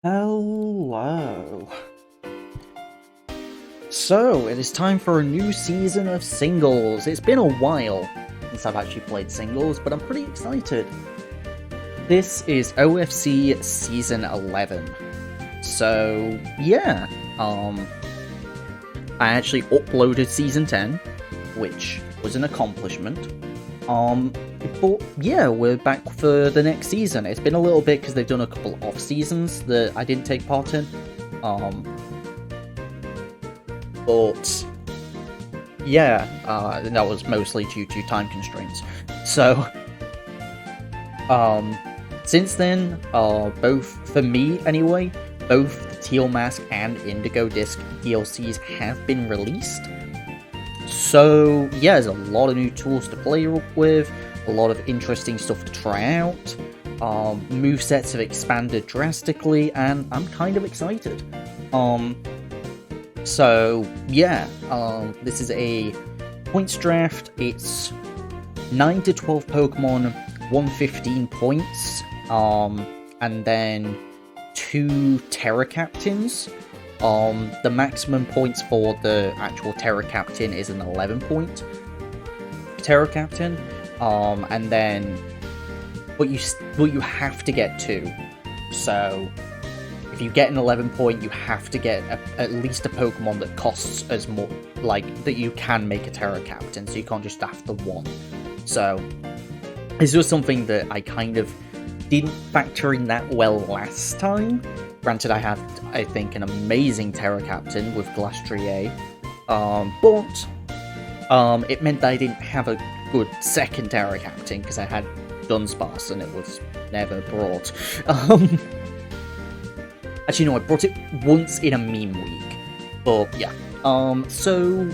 Hello. So, it is time for a new season of singles. It's been a while since I've actually played singles, but I'm pretty excited. This is OFC Season 11. So, yeah, I actually uploaded Season 10, which was an accomplishment. But yeah, we're back for the next season. It's been a little bit because they've done a couple off seasons that I didn't take part in. But yeah, that was mostly due to time constraints. So, since then, both for me anyway, both the Teal Mask and Indigo Disc DLCs have been released. So yeah, there's a lot of new tools to play with, a lot of interesting stuff to try out. Movesets have expanded drastically, and I'm kind of excited. So yeah, this is a points draft. It's 9 to 12 Pokemon, 115 points, and then 2 Terra Captains. The maximum points for the actual Terra Captain is an 11-point Terra Captain, and then but you have to get 2. So if you get an 11-point, you have to get at least a Pokemon that costs as more, like, that you can make a Terra Captain, so you can't just draft the 1. So this was something that I kind of didn't factor in that well last time. Granted, I had, I think, an amazing Terra Captain with Glastrier, but it meant that I didn't have a good second Terra Captain because I had Dunsparce and it was never brought. Actually, no, I brought it once in a meme week, but yeah. So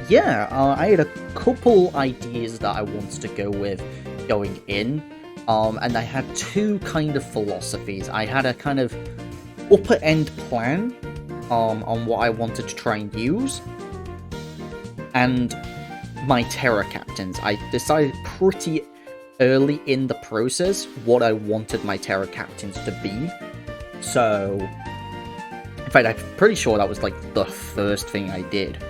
yeah, I had a couple ideas that I wanted to go with going in. And I had 2 kind of philosophies. I had a kind of upper end plan on what I wanted to try and use, and my Terra Captains. I decided pretty early in the process what I wanted my Terra Captains to be. So, in fact, I'm pretty sure that was like the first thing I did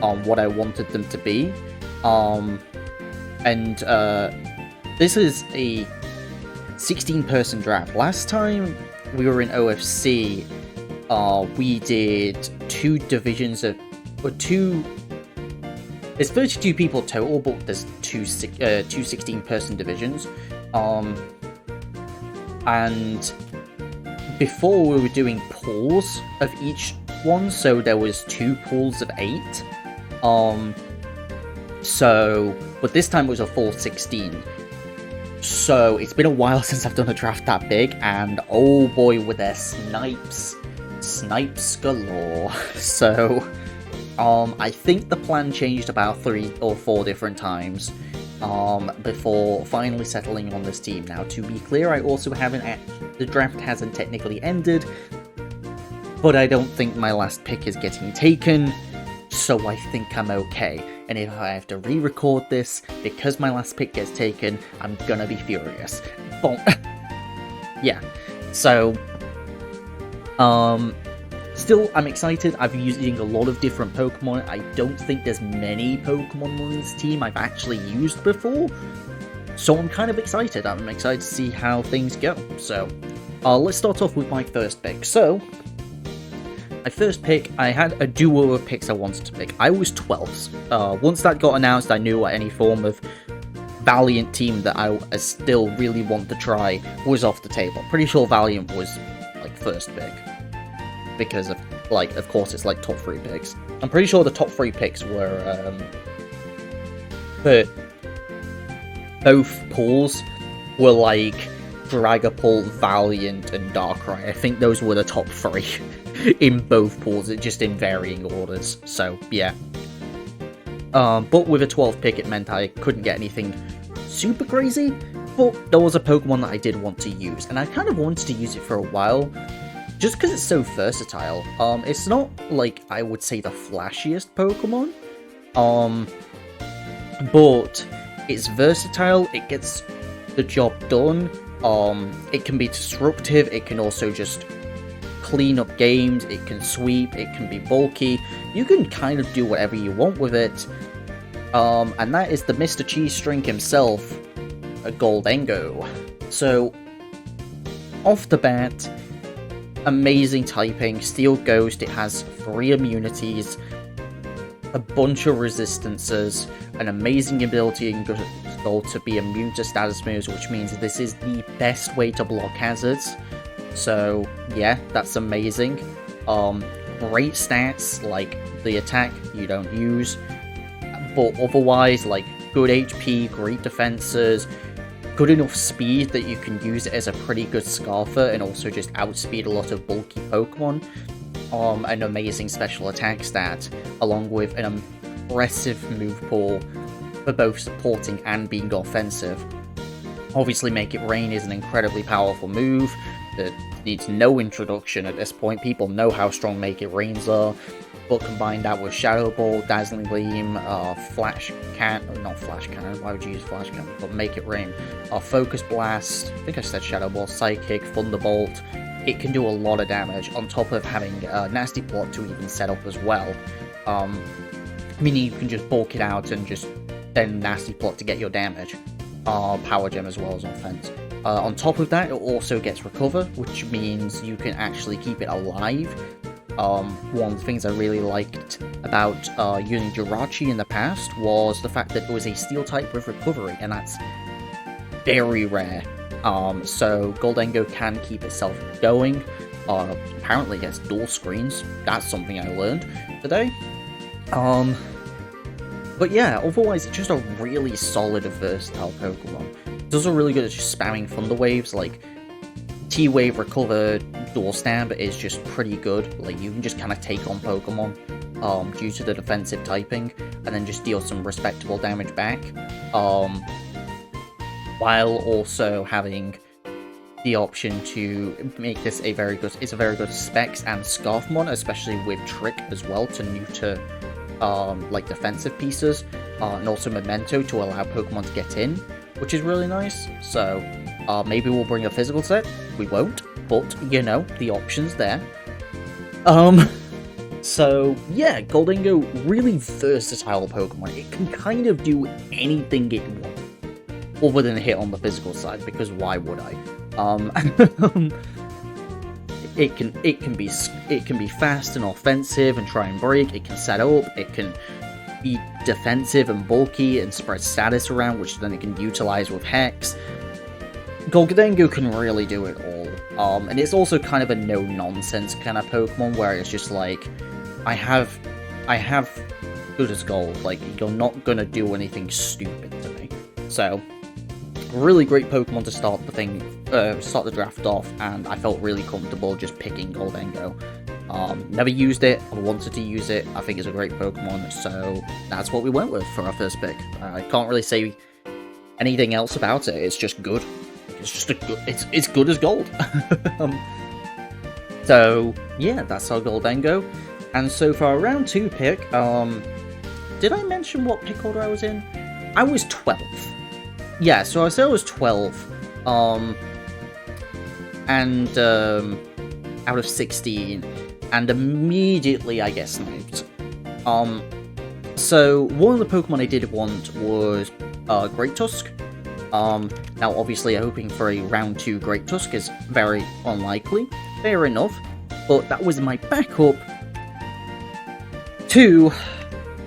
on what I wanted them to be. This is a 16-person draft. Last time we were in OFC, we did 2 divisions of, or 2. There's 32 people total, but there's two 16-person divisions. And before we were doing pools of each one, so there was 2 pools of 8. But this time it was a full 16. So it's been a while since I've done a draft that big, and oh boy, were there snipes galore. So I think the plan changed about 3 or 4 different times before finally settling on this team. Now, to be clear, I also haven't the draft hasn't technically ended, but I don't think my last pick is getting taken, so I think I'm okay. And if I have to re-record this because my last pick gets taken, I'm gonna be furious. But yeah, so still, I'm excited. I've been using a lot of different Pokemon. I don't think there's many Pokemon on this team I've actually used before, so I'm kind of excited. I'm excited to see how things go. So let's start off with my first pick. So my first pick, I had a duo of picks I wanted to pick. I was 12th. Once that got announced, I knew any form of Valiant team that I still really want to try was off the table. Pretty sure Valiant was like first pick, because of, like, of course it's like top 3 picks. I'm pretty sure the top 3 picks were but both pools were like Dragapult, Valiant, and Darkrai. I think those were the top 3 in both pools, just in varying orders. So yeah. But with a 12th pick, it meant I couldn't get anything super crazy, but there was a Pokemon that I did want to use, and I kind of wanted to use it for a while, just because it's so versatile. It's not, like, I would say the flashiest Pokemon, but it's versatile, it gets the job done. It can be disruptive, it can also just clean up games, it can sweep, it can be bulky. You can kind of do whatever you want with it. And that is the Mr. Cheese String himself, a Goldengo. So, off the bat, amazing typing, Steel Ghost, it has 3 immunities, a bunch of resistances, an amazing ability in Gold to be immune to status moves, which means this is the best way to block hazards. So yeah, that's amazing. Great stats, like the attack you don't use, but otherwise, like, good HP, great defenses, good enough speed that you can use it as a pretty good Scarfer and also just outspeed a lot of bulky Pokemon. An amazing special attack stat, along with an impressive move pool for both supporting and being offensive. Obviously, Make It Rain is an incredibly powerful move that needs no introduction at this point. People know how strong Make It Rains are, but combine that with Shadow Ball, Dazzling Gleam, Flash Cannon, not Flash Cannon, why would you use Flash Cannon, but Make It Rain, Focus Blast, I think I said Shadow Ball, Psychic, Thunderbolt. It can do a lot of damage, on top of having Nasty Plot to even set up as well. Meaning you can just bulk it out and just then Nasty Plot to get your damage. Power Gem as well as offense. On top of that, it also gets Recover, which means you can actually keep it alive. One of the things I really liked about using Jirachi in the past was the fact that it was a Steel type with Recovery, and that's very rare. So Goldengo can keep itself going. Apparently it gets dual screens. That's something I learned today. But yeah, otherwise it's just a really solid and versatile Pokemon. It's also really good at just spamming Thunder Waves, like T-Wave, Recover, Dual Stab is just pretty good. Like, you can just kind of take on Pokemon due to the defensive typing, and then just deal some respectable damage back. While also having the option to make this a very good Specs and Scarfmon, especially with Trick as well to neuter like defensive pieces, and also Memento to allow Pokemon to get in, which is really nice. So maybe we'll bring a physical set, we won't, but you know, the option's there. So yeah, Goldengo, really versatile Pokemon. It can kind of do anything it wants, other than hit on the physical side, because why would I? It can be fast and offensive and try and break. It can set up. It can be defensive and bulky and spread status around, which then it can utilize with Hex. Goldengo can really do it all. And it's also kind of a no-nonsense kind of Pokemon where it's just like, I have good as gold. Like, you're not gonna do anything stupid to me. So, really great Pokemon to start the draft off, and I felt really comfortable just picking Goldengo. Never used it, I wanted to use it, I think it's a great Pokemon, so that's what we went with for our first pick. I can't really say anything else about it, it's just good. It's just it's good as gold. So, yeah, that's our Goldengo. And so for our round 2 pick, did I mention what pick order I was in? I was 12th. Yeah, so I said I was 12, and out of 16, and immediately I get sniped. So one of the Pokemon I did want was Great Tusk. Now obviously hoping for a round 2 Great Tusk is very unlikely, fair enough, but that was my backup to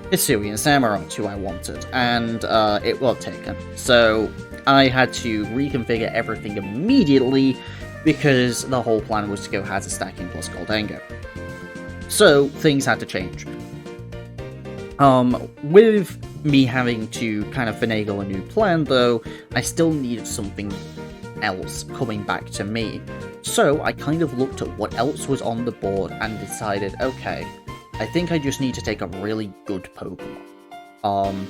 Hisuian Samurott, who I wanted, and it was taken. So I had to reconfigure everything immediately, because the whole plan was to go Hazard Stacking plus Goldengo. So things had to change. With me having to kind of finagle a new plan, though, I still needed something else coming back to me. So I kind of looked at what else was on the board and decided, okay, I think I just need to take a really good Pokemon.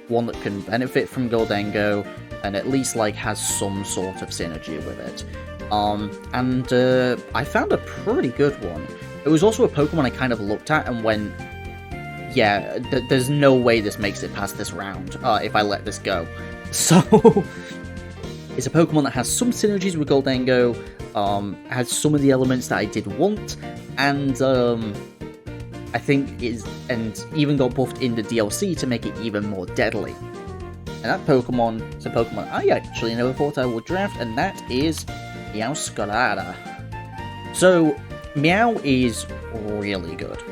One that can benefit from Goldengo, and at least, like, has some sort of synergy with it. And I found a pretty good one. It was also a Pokemon I kind of looked at and went, yeah, there's no way this makes it past this round, if I let this go. So, it's a Pokemon that has some synergies with Goldengo, Has some of the elements that I did want, and I think and even got buffed in the DLC to make it even more deadly. And that Pokemon is a Pokemon I actually never thought I would draft, and that is Meowscarada. So Meow is really good.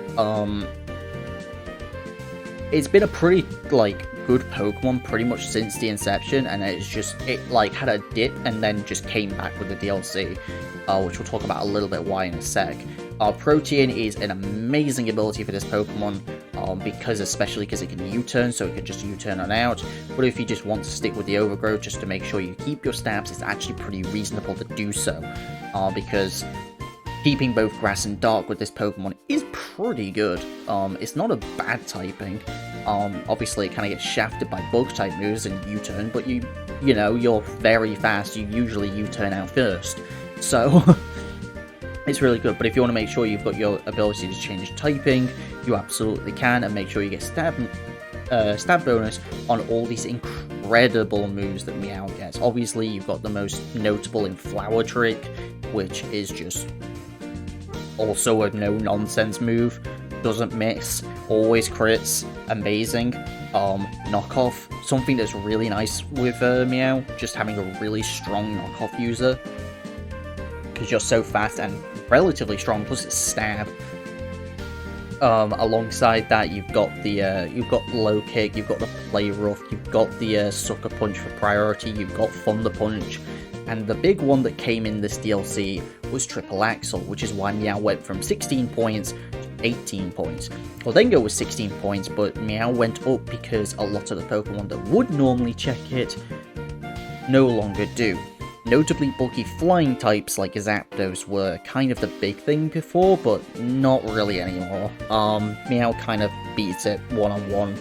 It's been a pretty good Pokemon pretty much since the inception, and it had a dip and then just came back with the DLC, which we'll talk about a little bit why in a sec. Protean is an amazing ability for this Pokemon, especially because it can U-turn, so it can just U-turn on out. But if you just want to stick with the Overgrowth just to make sure you keep your stabs, it's actually pretty reasonable to do so, because keeping both Grass and Dark with this Pokemon is pretty good. It's not a bad typing. Obviously it kind of gets shafted by Bug-type moves and U-turn, but you're very fast, you usually U-turn out first. So it's really good, but if you want to make sure you've got your ability to change typing, you absolutely can, and make sure you get stab bonus on all these incredible moves that Meow gets. Obviously, you've got the most notable in Flower Trick, which is just also a no-nonsense move. Doesn't miss, always crits, amazing. Knockoff, something that's really nice with Meow, just having a really strong knockoff user, because you're so fast and relatively strong, plus it's stab. Alongside that, you've got low kick, you've got the play rough, you've got the sucker punch for priority, you've got thunder punch, and the big one that came in this DLC was triple axle, which is why Meow went from 16 points to 18 points. Gholdengo was 16 points, but Meow went up because a lot of the Pokemon that would normally check it no longer do. Notably, bulky flying types like Zapdos were kind of the big thing before, but not really anymore. Meow kind of beats it one-on-one,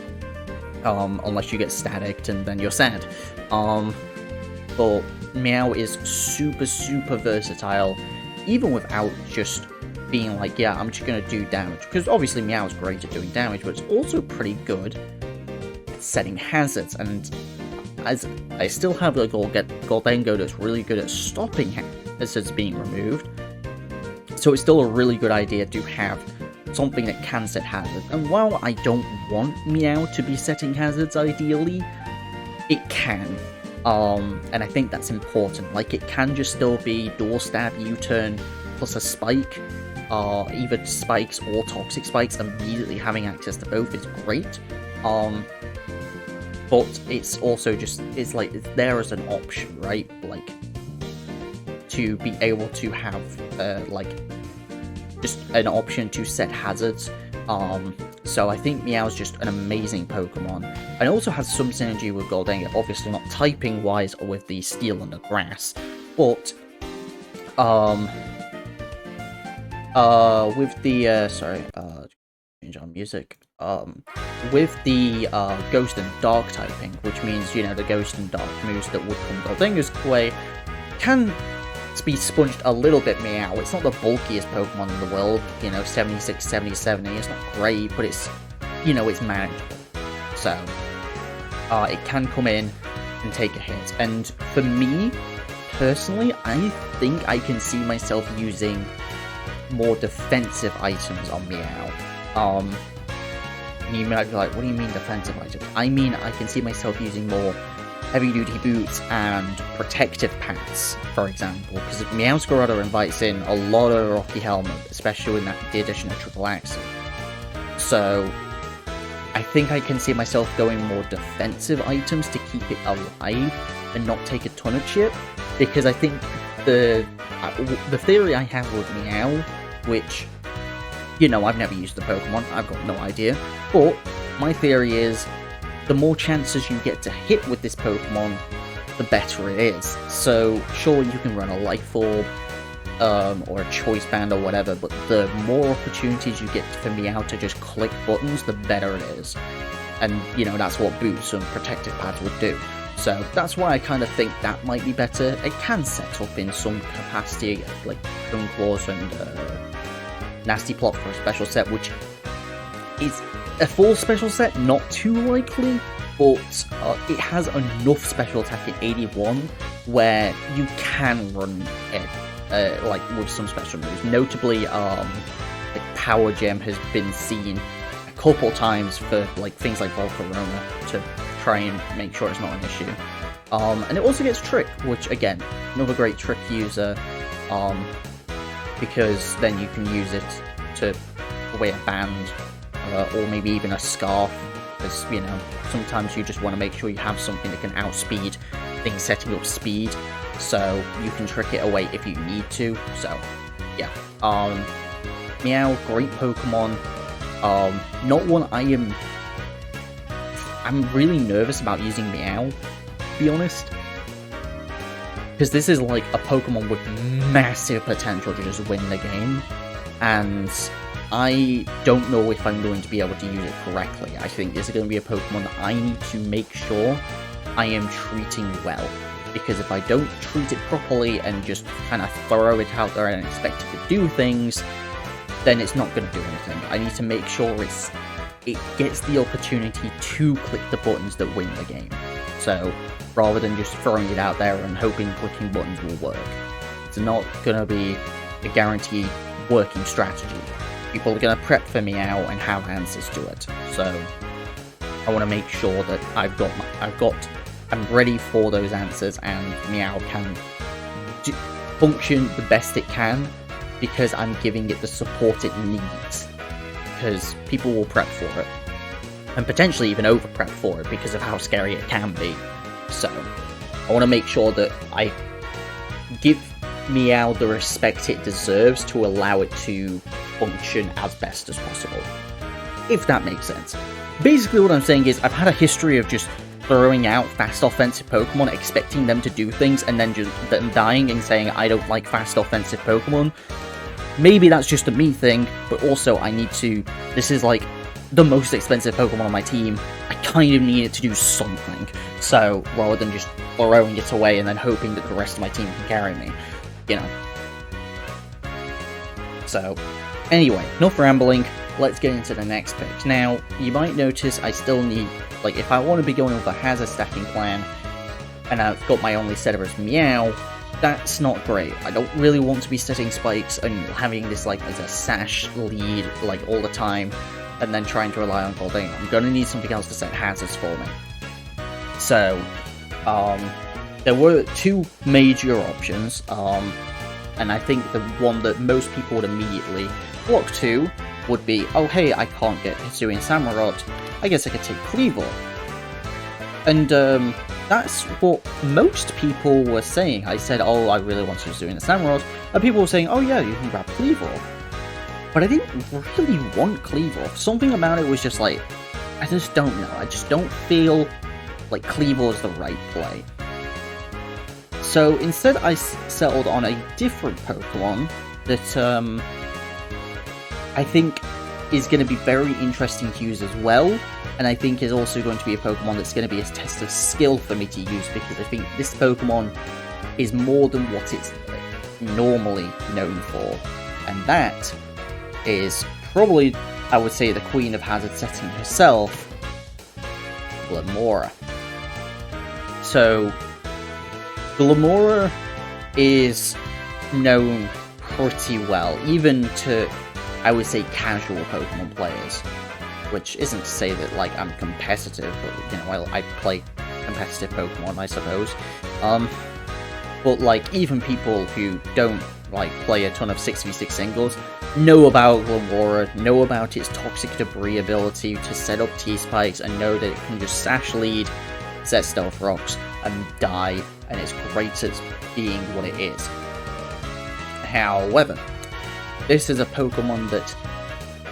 unless you get staticked and then you're sad. But Meow is super, super versatile, even without just being like, yeah, I'm just going to do damage. Because obviously Meow is great at doing damage, but it's also pretty good at setting hazards, and as I still have the Gholdengo that's really good at stopping hazards being removed, so it's still a really good idea to have something that can set hazards. And while I don't want Meow to be setting hazards ideally, it can, and I think that's important. Like, it can just still be dual stab, U-turn, plus a spike, either spikes or toxic spikes. Immediately having access to both is great. But it's also just, it's there as an option, right? Like, to be able to have, just an option to set hazards. So I think Meow's just an amazing Pokemon. And also has some synergy with Gholdengo, obviously not typing-wise or with the Steel and the Grass. But, with the, change on music. With the Ghost and Dark typing, which means, the Ghost and Dark moves that would come Gholdengo's way, can be sponged a little bit Meow. It's not the bulkiest Pokemon in the world, 76, 77, it's not great, but it's, it's manageable. So, it can come in and take a hit. And for me, personally, I think I can see myself using more defensive items on Meow. You might be like, what do you mean defensive items? I mean, I can see myself using more heavy-duty boots and protective pants, for example, because Meowscarada invites in a lot of Rocky Helmet, especially with the addition of Triple Axle. So, I think I can see myself going more defensive items to keep it alive and not take a ton of chip, because I think the theory I have with Meow, which, I've never used the Pokemon, I've got no idea, but my theory is, the more chances you get to hit with this Pokemon, the better it is. So, sure, you can run a Life Orb, or a Choice Band or whatever, but the more opportunities you get for Meow to just click buttons, the better it is. And, that's what boots and protective pads would do. So, that's why I kind of think that might be better. It can set up in some capacity, like Bone Claws and Nasty Plot for a special set, which is a full special set, not too likely, but it has enough special attack at 81 where you can run it like with some special moves. Notably, like Power Gem has been seen a couple times for like things like Volcarona to try and make sure it's not an issue. And it also gets Trick, which again, another great Trick user, because then you can use it to wear a band, or maybe even a scarf, because, you know, sometimes you just want to make sure you have something that can outspeed things setting up speed, so you can trick it away if you need to. So, yeah. Meow, great Pokemon. Not one I'm really nervous about using Meow, to be honest. Because this is like a Pokemon with massive potential to just win the game. And I don't know if I'm going to be able to use it correctly. I think this is going to be a Pokemon that I need to make sure I am treating well. Because if I don't treat it properly and just kind of throw it out there and expect it to do things, then it's not going to do anything. I need to make sure it gets the opportunity to click the buttons that win the game. So, rather than just throwing it out there and hoping clicking buttons will work. It's not going to be a guaranteed working strategy. People are going to prep for Meow and have answers to it. So, I want to make sure that I'm ready for those answers, and Meow can function the best it can, because I'm giving it the support it needs. Because people will prep for it, and potentially even over prep for it because of how scary it can be. So, I want to make sure that I give Meow the respect it deserves to allow it to function as best as possible. If that makes sense. Basically what I'm saying is, I've had a history of just throwing out fast offensive Pokemon, expecting them to do things, and then just them dying and saying, I don't like fast offensive Pokemon. Maybe that's just a me thing, but also I need to... This is like the most expensive Pokemon on my team. I kind of need it to do something. So, rather than just throwing it away and then hoping that the rest of my team can carry me, you know. So, anyway, enough rambling. Let's get into the next pick. Now, you might notice I still need... Like, if I want to be going with a hazard stacking plan, and I've got my only setter as Meow, that's not great. I don't really want to be setting spikes and having this, like, as a sash lead, like, all the time, and then trying to rely on Golding. I'm gonna need something else to set hazards for me. So, there were two major options, and I think the one that most people would immediately flock to would be, oh hey, I can't get Hisuian Samurott, I guess I could take Cleavor. And that's what most people were saying. I said, oh, I really want to Hisuian Samurott, and people were saying, oh yeah, you can grab Cleavor. But I didn't really want Cleavor. Something about it was just like, I just don't know. I just don't feel like Cleavor is the right play. So instead I settled on a different Pokemon that I think is going to be very interesting to use as well, and I think is also going to be a Pokemon that's going to be a test of skill for me to use, because I think this Pokemon is more than what it's normally known for, and that is probably, I would say, the queen of hazard setting herself, Glamora. So, Glamora is known pretty well, even to, I would say, casual Pokemon players, which isn't to say that, like, I'm competitive, but, you know, I play competitive Pokemon, I suppose, but, like, even people who don't, like, play a ton of 6v6 singles know about Glamora, know about its Toxic Debris ability to set up T-Spikes, and know that it can just sash lead, set Stealth Rocks, and die, and it's great at being what it is. However, this is a Pokemon that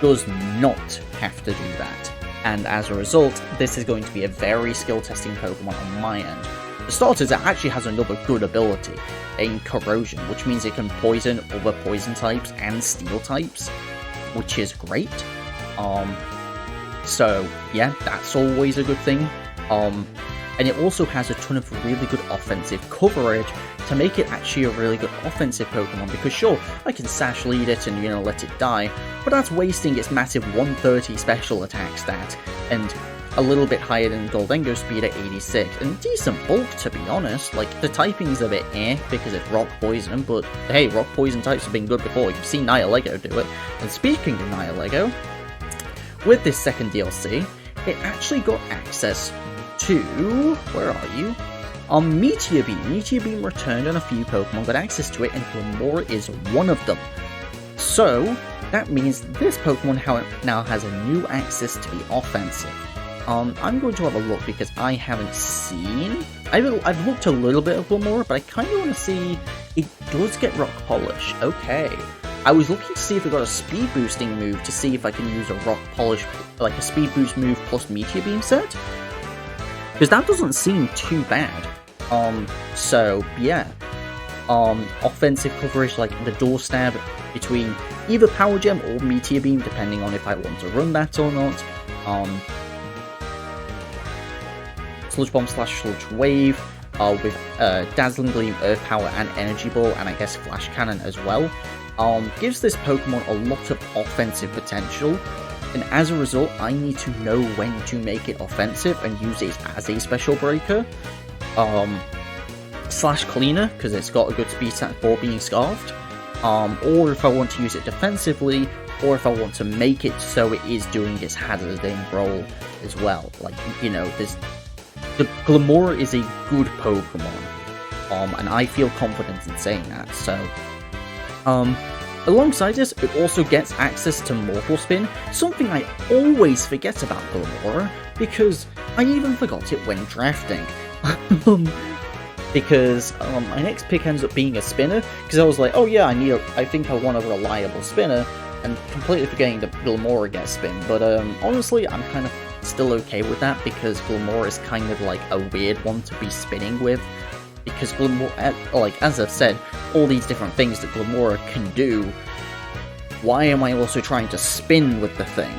does not have to do that, and as a result, this is going to be a very skill-testing Pokemon on my end. For starters, it actually has another good ability in Corrosion, which means it can poison other poison types and steel types, which is great. So yeah, that's always a good thing. And it also has a ton of really good offensive coverage to make it actually a really good offensive Pokemon, because sure, I can sash lead it and, you know, let it die, but that's wasting its massive 130 special attack stat, and a little bit higher than Goldengo speed at 86, and decent bulk to be honest. Like, the typing's a bit because it's Rock Poison, but hey, Rock Poison types have been good before. You've seen Nihilego do it. And speaking of Nihilego, with this second DLC, it actually got access to, where are you? Meteor Beam. Meteor Beam returned and a few Pokemon got access to it, and Glimora is one of them. So, that means this Pokemon now has a new access to the offensive. I'm going to have a look because I haven't seen... I've looked a little bit of Glimora, but I kind of want to see... It does get Rock Polish. Okay. I was looking to see if it got a speed boosting move to see if I can use a Rock Polish, like a speed boost move plus Meteor Beam set. Because that doesn't seem too bad. So, yeah. Offensive coverage, like the door stab between either Power Gem or Meteor Beam, depending on if I want to run that or not. Sludge Bomb / Sludge Wave, with Dazzling Gleam, Earth Power, and Energy Ball, and I guess Flash Cannon as well. Gives this Pokemon a lot of offensive potential, and as a result, I need to know when to make it offensive and use it as a Special Breaker. Slash Cleaner, because it's got a good speed stat for being Scarfed. Or if I want to use it defensively, or if I want to make it so it is doing its hazarding role as well. Like, you know, the Glimora is a good Pokemon, and I feel confident in saying that, so... Alongside this, it also gets access to Mortal Spin, something I always forget about Glimora, because I even forgot it when drafting. Because my next pick ends up being a spinner, because I was like, oh yeah, I think I want a reliable spinner, and completely forgetting that Glimora gets spin. But honestly, I'm kind of still okay with that, because Glimora is kind of like a weird one to be spinning with, because Glimora, like, as I've said, all these different things that Glimora can do, why am I also trying to spin with the thing?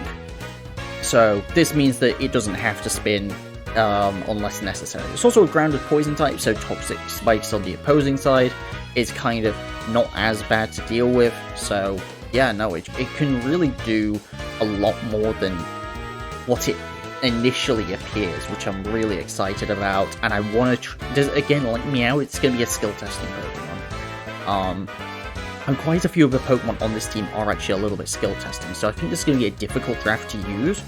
So, this means that it doesn't have to spin unless necessary. It's also a grounded poison type, so toxic spikes on the opposing side is kind of not as bad to deal with, so yeah, no, it can really do a lot more than what it initially appears, which I'm really excited about, and I want to again, like Meow, it's going to be a skill testing Pokemon. And quite a few of the Pokemon on this team are actually a little bit skill testing, so I think this is going to be a difficult draft to use,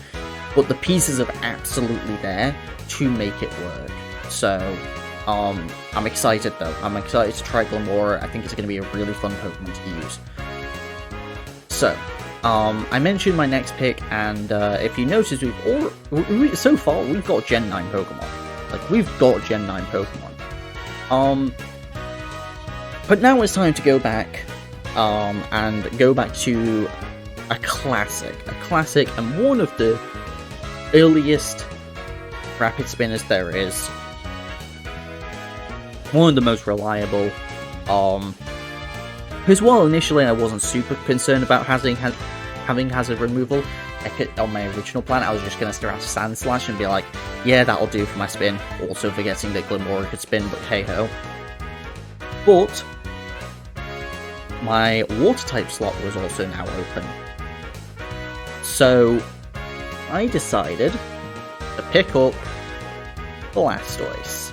but the pieces are absolutely there to make it work. So, I'm excited though. I'm excited to try Glimora. I think it's going to be a really fun Pokemon to use. So, I mentioned my next pick, and if you notice, so far we've got Gen 9 Pokemon. Like, we've got Gen 9 Pokemon. But now it's time to go back, and go back to a classic, and one of the earliest rapid spinners there is. One of the most reliable. Because while initially I wasn't super concerned about having hazard removal, on my original plan I was just going to start Sand Slash and be like, yeah, that'll do for my spin, also forgetting that Glimora could spin, but hey ho. But my water type slot was also now open. So I decided to pick up Blastoise.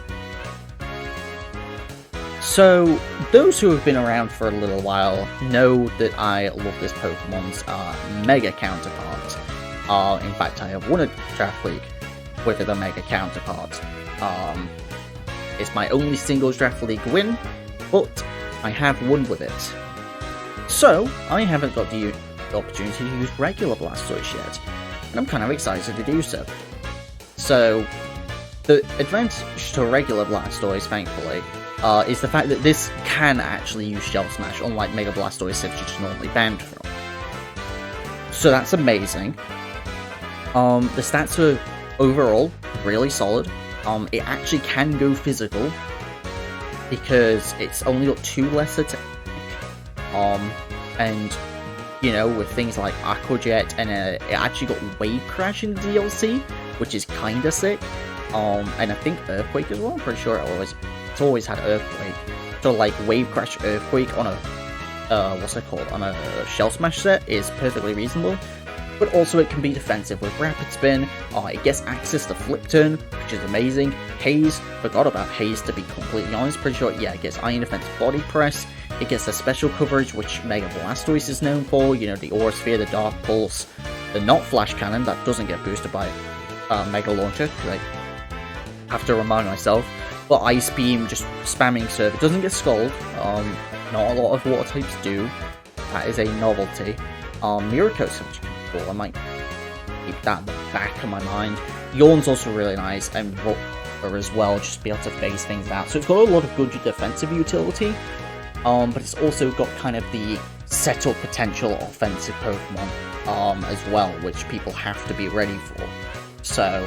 So, those who have been around for a little while know that I love this Pokemon's Mega counterpart. In fact, I have won a Draft League with the Mega counterpart. It's my only single Draft League win, but I have won with it. So, I haven't got the opportunity to use regular Blastoise yet, and I'm kind of excited to do so. So, the advantage to regular Blastoise, thankfully, is the fact that this can actually use Shell Smash, unlike Mega Blastoise, which it's normally banned from. So that's amazing. The stats are overall really solid. It actually can go physical, because it's only got 2 less attack. And, you know, with things like Aqua Jet, and it actually got Wave Crash in the DLC, which is kinda sick. And I think Earthquake as well, I'm pretty sure it's always had Earthquake. So like Wave Crash Earthquake on a, what's it called, on a Shell Smash set is perfectly reasonable. but also it can be defensive with Rapid Spin. It gets access to Flip Turn, which is amazing. Haze, forgot about Haze to be completely honest, pretty sure, yeah, it gets Iron Defense Body Press. It gets the special coverage, which Mega Blastoise is known for, you know, the Aura Sphere, the Dark Pulse, the not Flash Cannon, that doesn't get boosted by Mega Launcher, because I have to remind myself. But Ice Beam, just spamming Surf, it doesn't get Scald, not a lot of water types do, that is a novelty. Mirror Coat, which can be cool, I might keep that in the back of my mind. Yawn's also really nice, and Roar as well, just be able to phase things out. So it's got a lot of good defensive utility, but it's also got kind of the setup potential offensive Pokemon as well, which people have to be ready for. So,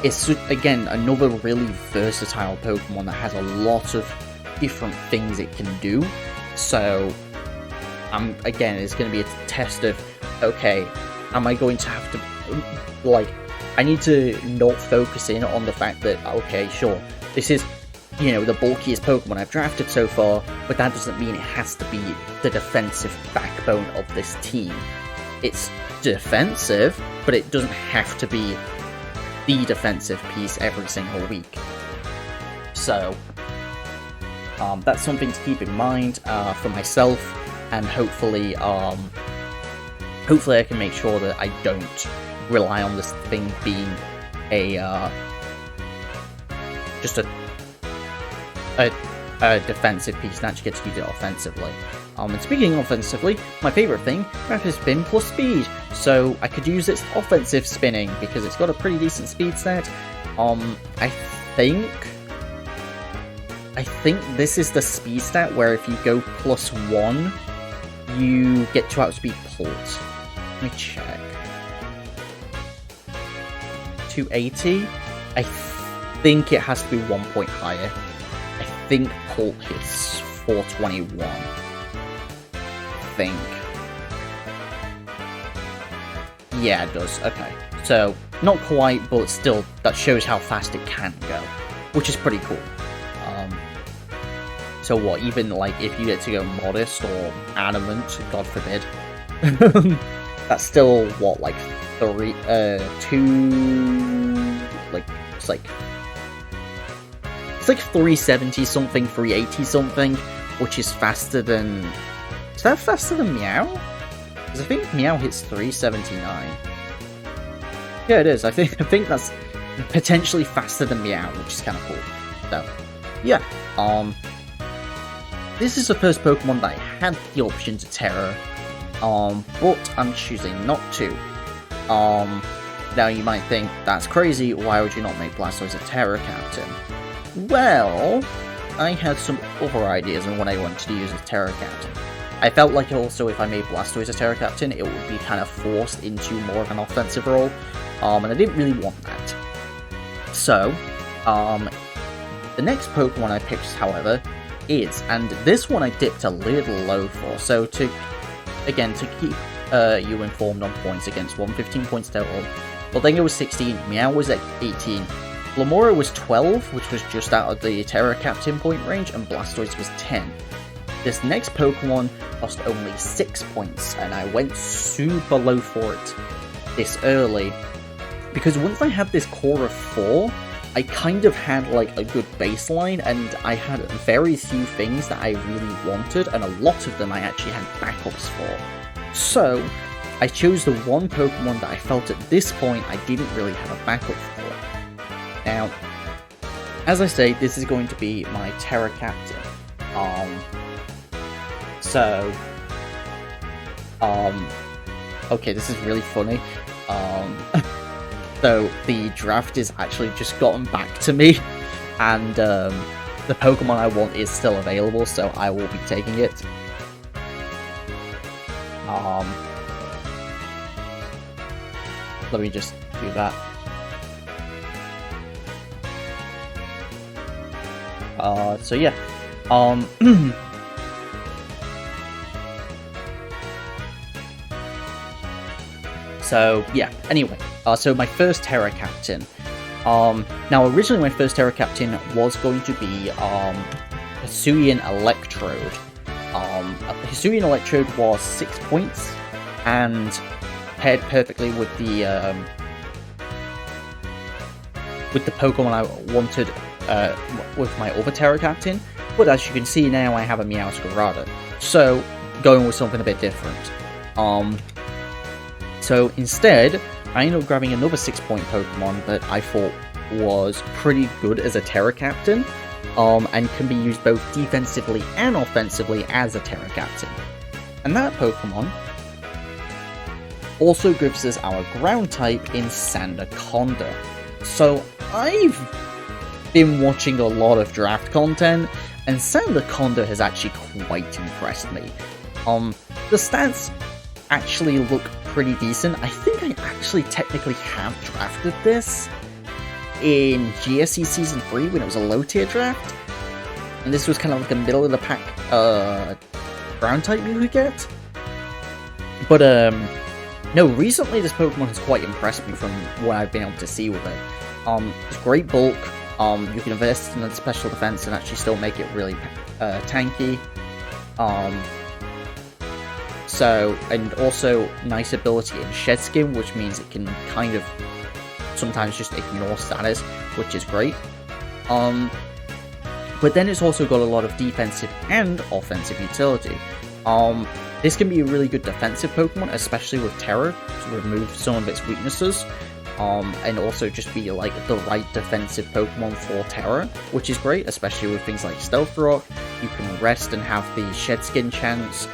it's, again, another really versatile Pokemon that has a lot of different things it can do. So, again, it's going to be a test of, okay, am I going to have to, like, I need to not focus in on the fact that, okay, sure, this is, you know, the bulkiest Pokemon I've drafted so far, but that doesn't mean it has to be the defensive backbone of this team. It's defensive, but it doesn't have to be the defensive piece every single week. So, that's something to keep in mind for myself, and hopefully I can make sure that I don't rely on this thing being a just a defensive piece and actually get to use it offensively. And speaking of offensively, my favourite thing, Rapid Spin plus Speed. So I could use its offensive spinning because it's got a pretty decent speed stat. I think this is the speed stat where if you go +1, you get to outspeed Pult. Let me check. 280? I think it has to be 1 point higher. I think Pult hits 421. I think. Yeah, it does. Okay. So, not quite, but still, that shows how fast it can go, which is pretty cool. So what, even, like, if you get to go Modest or Adamant, God forbid, that's still, what, like, 370 something, 380 something, which is faster than... Is that faster than Meow? Because I think Meow hits 379. Yeah, it is. I think that's potentially faster than Meow, which is kind of cool. So, yeah. This is the first Pokemon that I had the option to Terra, but I'm choosing not to. Now you might think, that's crazy, why would you not make Blastoise a Terra Captain? Well, I had some other ideas on what I wanted to use as Terra Captain. I felt like also if I made Blastoise a Terra Captain, it would be kind of forced into more of an offensive role, and I didn't really want that. So, the next Pokemon I picked, however, is, and this one I dipped a little low for, so to keep you informed on points against 115 points total. Baldengo was 16, Meow was at 18, Lamora was 12, which was just out of the Terra Captain point range, and Blastoise was 10. This next Pokemon cost only 6 points, and I went super low for it this early, because once I had this core of 4, I kind of had like a good baseline, and I had very few things that I really wanted, and a lot of them I actually had backups for. So, I chose the one Pokemon that I felt at this point I didn't really have a backup for. Now, as I say, this is going to be my Terra Captain. Okay, this is really funny. So, the draft is actually just gotten back to me, and the Pokemon I want is still available, so I will be taking it. Let me just do that. So yeah. So yeah, anyway, so my first Terra Captain. Now originally my first Terra Captain was going to be Hisuian Electrode. Hisuian Electrode was 6 points, and paired perfectly with the Pokemon I wanted with my other Terra Captain. But as you can see now, I have a Meowscarada, so going with something a bit different. So instead, I ended up grabbing another 6-point Pokemon that I thought was pretty good as a Terra Captain, and can be used both defensively and offensively as a Terra Captain. And that Pokemon also gives us our ground type in Sandaconda. So I've been watching a lot of draft content, and Sandaconda has actually quite impressed me. The stats actually look pretty decent. I think I actually technically have drafted this in GSE Season 3 when it was a low tier draft, and this was kind of like a middle of the pack ground type you could get. But no, recently this Pokemon has quite impressed me from what I've been able to see with it. It's great bulk. You can invest in the special defense and actually still make it really tanky. So, and also nice ability in Shed Skin, which means it can kind of sometimes just ignore status, which is great. But then it's also got a lot of defensive and offensive utility. This can be a really good defensive Pokemon, especially with Terra, to remove some of its weaknesses. And also just be like the right defensive Pokemon for Terra, which is great, especially with things like Stealth Rock. You can rest and have the Shed Skin chance.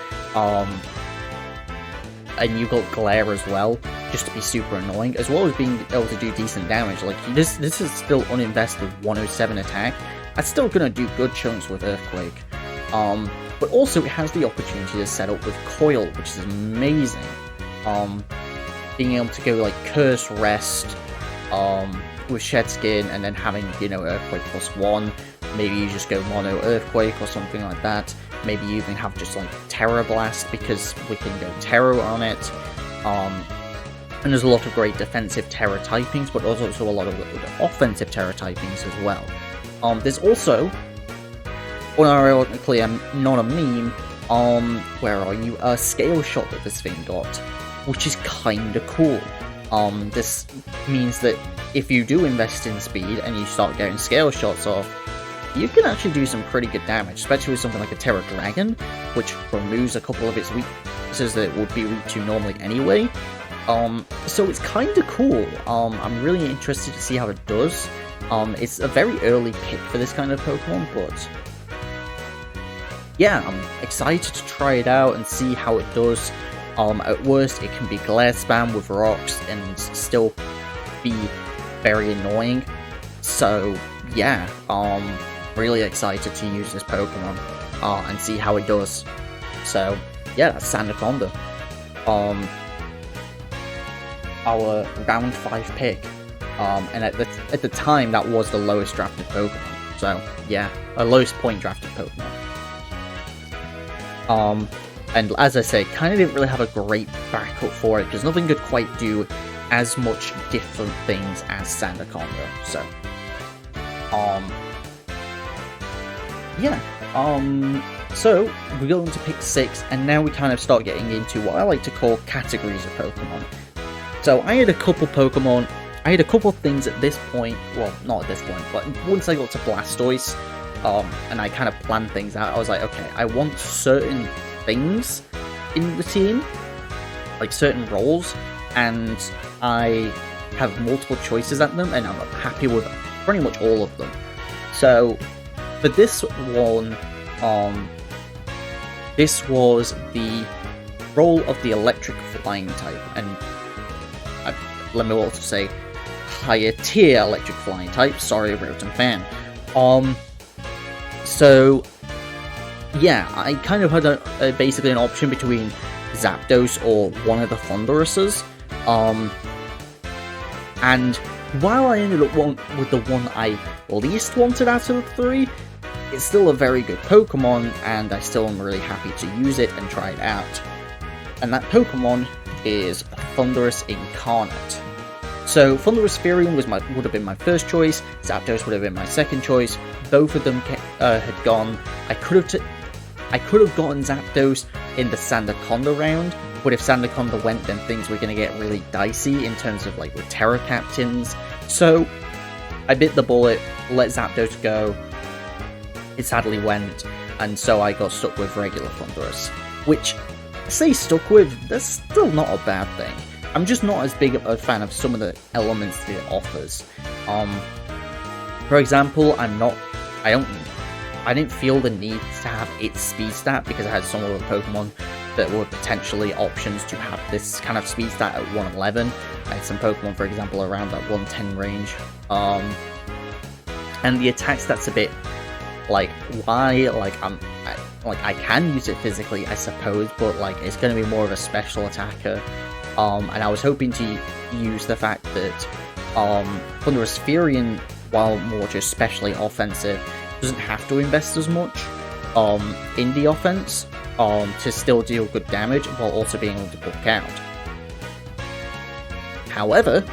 And you got Glare as well, just to be super annoying, as well as being able to do decent damage. Like, this is still uninvested 107 attack. That's still gonna do good chunks with Earthquake. But also it has the opportunity to set up with Coil, which is amazing. Being able to go like Curse, Rest, with Shed Skin, and then having, you know, Earthquake +1. Maybe you just go Mono Earthquake or something like that. Maybe you even have just like Terra Blast, because we can go Terra on it. And there's a lot of great defensive Terra typings, but also a lot of good offensive Terra typings as well. There's also, unironically, not a meme, where are you? A Scale Shot that this thing got, which is kinda cool. This means that if you do invest in speed and you start getting Scale Shots off, you can actually do some pretty good damage, especially with something like a Terra Dragon, which removes a couple of its weaknesses that it would be weak to normally anyway. So it's kinda cool. I'm really interested to see how it does. It's a very early pick for this kind of Pokemon, but yeah, I'm excited to try it out and see how it does. At worst, it can be Glare Spam with rocks and still be very annoying. So yeah, really excited to use this Pokemon and see how it does. So yeah, that's Sandaconda. Our round 5 pick. And at the time, that was the lowest drafted Pokemon. So yeah, a lowest point drafted Pokemon. And as I say, kind of didn't really have a great backup for it, because nothing could quite do as much different things as Sandaconda. So yeah, so we're going to pick 6, and now we kind of start getting into what I like to call categories of Pokemon. So I had a couple things at this point, well, not at this point, but once I got to Blastoise, and I kind of planned things out, I was like, okay, I want certain things in the team, like certain roles, and I have multiple choices at them, and I'm happy with pretty much all of them. So for this one, this was the role of the electric flying type, and let me also say higher tier electric flying type. Sorry, Rotom fan. So yeah, I kind of had basically an option between Zapdos or one of the Thunderuses. And while I ended up with the one I least wanted out of the 3, it's still a very good Pokemon, and I still am really happy to use it and try it out. And that Pokemon is Thundurus Incarnate. So Thundurus Firion would have been my first choice, Zapdos would have been my second choice. Both of them had gone. I could have gotten Zapdos in the Sandaconda round, but if Sandaconda went, then things were going to get really dicey in terms of like with Terror Captains. So I bit the bullet, let Zapdos go. It sadly went, and so I got stuck with regular Thundurus, which I say stuck with, that's still not a bad thing. I'm just not as big a fan of some of the elements that it offers. For example, I didn't feel the need to have its speed stat because I had some other Pokemon that were potentially options to have this kind of speed stat at 111. I had some Pokemon, for example, around that 110 range. And the attack stat's a bit like, why? I can use it physically, I suppose, but like it's going to be more of a special attacker. And I was hoping to use the fact that Thundurus Furion, while more just specially offensive, doesn't have to invest as much in the offense to still deal good damage while also being able to bulk out. However,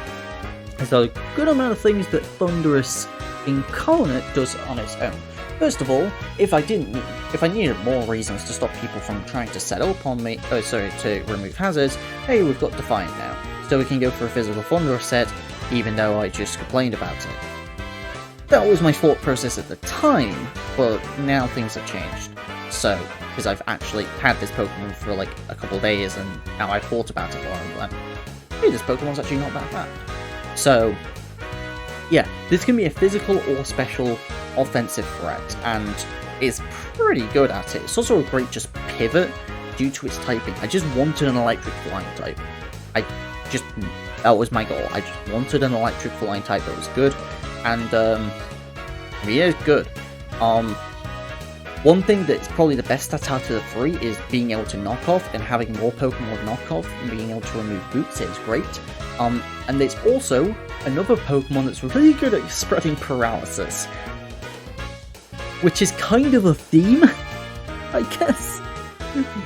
there's a good amount of things that Thundurus Incarnate does on its own. First of all, if I needed more reasons to stop people from trying to set up on me, to remove hazards, hey, we've got Defiant now, so we can go for a physical Thundurus set, even though I just complained about it. That was my thought process at the time, but now things have changed. So, because I've actually had this Pokemon for like a couple days, and now I've thought about it more, and I'm like, hey, this Pokemon's actually not that bad. So, yeah, this can be a physical or special offensive threat, and is pretty good at it. It's also a great just pivot due to its typing. I just wanted an electric flying type. That was my goal. I just wanted an electric flying type that was good, and yeah, it's good. One thing that's probably the best stat out of the three is being able to knock off, and having more Pokemon with knock off and being able to remove boots is great. And there's also another Pokemon that's really good at spreading paralysis, which is kind of a theme, I guess.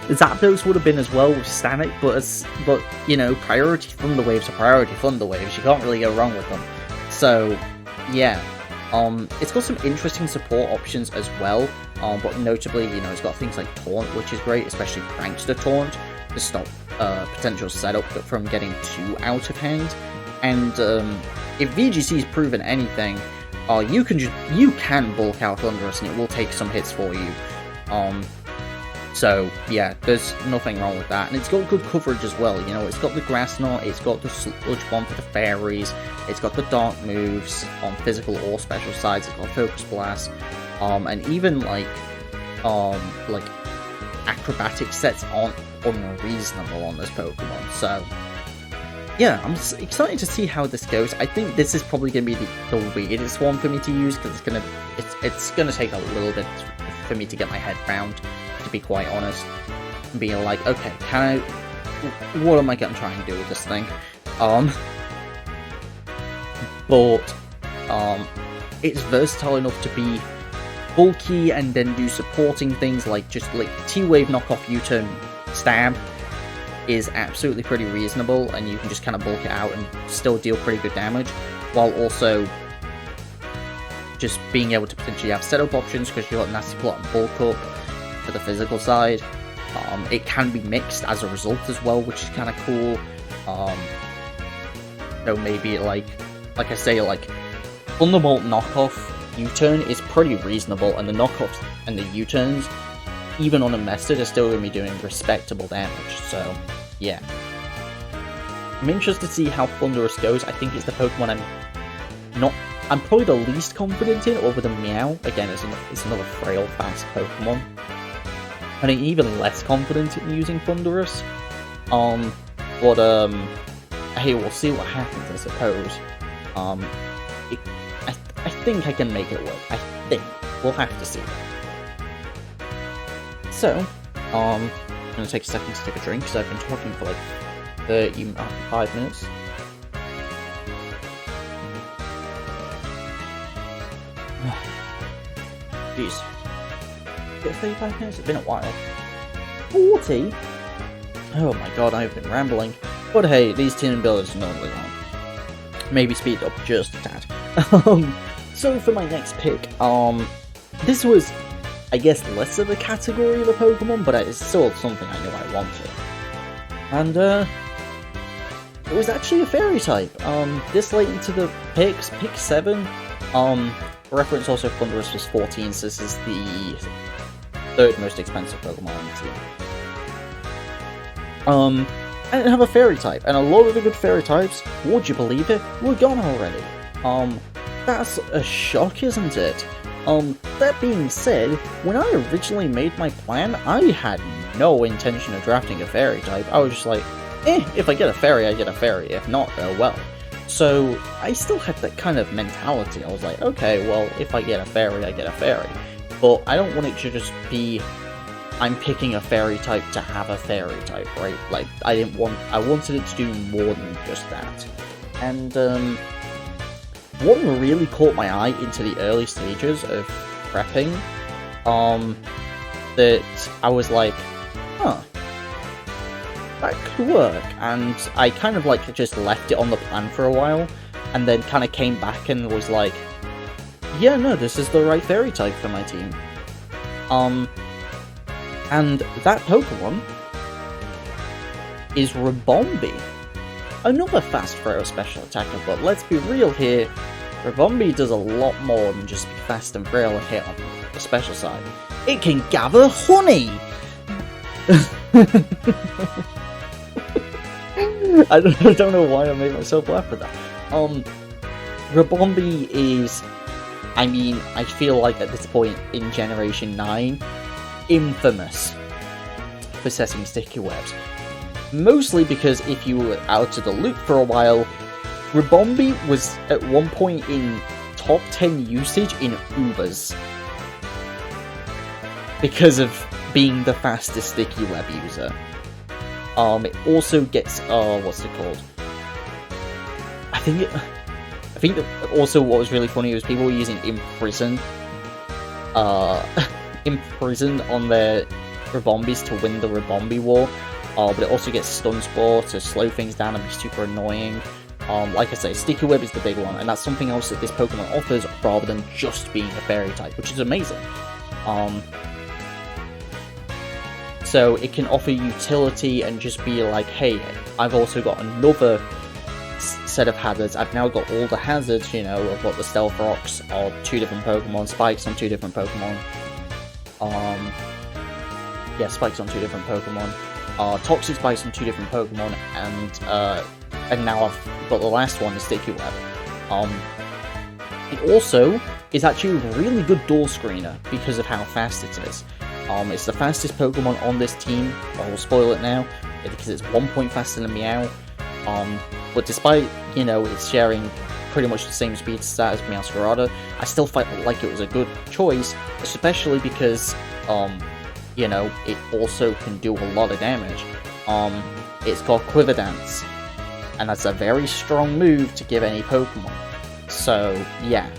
Zapdos would have been as well with Static, but you know, priority Thunder Waves are priority Thunder Waves. You can't really go wrong with them. So yeah, it's got some interesting support options as well. But notably, you know, it's got things like Taunt, which is great, especially Prankster Taunt, to stop potential setup from getting too out of hand. And if VGC's proven anything, you can bulk out Thundurus and it will take some hits for you. So yeah, there's nothing wrong with that, and it's got good coverage as well. You know, it's got the Grass Knot, it's got the Sludge Bomb for the fairies, it's got the dark moves on physical or special sides, it's got Focus Blast, and even like acrobatic sets aren't unreasonable on this Pokemon. So yeah, I'm excited to see how this goes. I think this is probably going to be the weirdest one for me to use, because it's gonna take a little bit for me to get my head around, to be quite honest, and being like, okay, what am I going to try and do with this thing? But it's versatile enough to be bulky and then do supporting things like just like T-Wave knockoff U-turn stab is absolutely pretty reasonable, and you can just kind of bulk it out and still deal pretty good damage, while also just being able to potentially have setup options because you've got Nasty Plot and Bulk Up for the physical side. It can be mixed as a result as well, which is kind of cool. So maybe like I say, like Thunderbolt knockoff U-turn is pretty reasonable, and the knockoffs and the U-turns, even on a Method, are still going to be doing respectable damage. So yeah, I'm interested to see how Thundurus goes. I think it's the Pokemon I'm probably the least confident in, other than Meow. Again, it's another frail, fast Pokemon. And I'm even less confident in using Thundurus. But hey, we'll see what happens, I suppose. I think I can make it work. I think. We'll have to see. So, I'm gonna take a second to take a drink, because I've been talking for like 35 minutes. Jeez. 35 minutes? It's been a while. 40? Oh my god, I've been rambling. But hey, these tin builders are normally long. Maybe speed up just a tad. So for my next pick, this was, I guess, less of a category of a Pokemon, but it's still something I knew I wanted. And it was actually a fairy type. This late into the picks, pick 7. Reference also Thundurus was 14, so this is the 3rd most expensive Pokemon on the team. I didn't have a fairy type, and a lot of the good fairy types, would you believe it, were gone already. That's a shock, isn't it? That being said, when I originally made my plan, I had no intention of drafting a fairy type. I was just like, if I get a fairy, I get a fairy. If not, oh well. So, I still had that kind of mentality. I was like, okay, well, if I get a fairy, I get a fairy. But I don't want it to just be, I'm picking a fairy type to have a fairy type, right? Like, I wanted it to do more than just that. And, what really caught my eye into the early stages of prepping, that I was like, huh, that could work, and I kind of like just left it on the plan for a while, and then kind of came back and was like, yeah, no, this is the right fairy type for my team. And that Pokemon is Ribombee. Another fast throw special attacker, but let's be real here, Ribombee does a lot more than just be fast and frail and hit on the special side. It can gather honey! I don't know why I made myself laugh with that. Ribombee is, I mean, I feel like at this point in Generation 9, infamous for setting sticky webs. Mostly because if you were out of the loop for a while, Ribombee was at one point in top 10 usage in Ubers. Because of being the fastest sticky web user. It also gets, what's it called? I think that also what was really funny was people were using Imprison, Imprisoned on their Ribombees to win the Ribombee war. But it also gets Stun Spore to slow things down and be super annoying. Like I say, Sticky Web is the big one, and that's something else that this Pokemon offers rather than just being a fairy type, which is amazing. So it can offer utility and just be like, hey, I've also got another set of hazards. I've now got all the hazards, you know, I've got the Stealth Rocks on 2 different Pokemon, Spikes on 2 different Pokemon. Yeah, Spikes on 2 different Pokemon. Toxic Spikes on 2 different Pokemon, and now I've got the last one, the Sticky Web. It also is actually a really good door screener because of how fast it is. It's the fastest Pokemon on this team. I will spoil it now, because it's 1 point faster than Meow. But despite, you know, it's sharing pretty much the same speed stat as Meowscarada, I still felt like it was a good choice, especially because, you know, it also can do a lot of damage. It's got Quiver Dance, and that's a very strong move to give any Pokemon. So, yeah,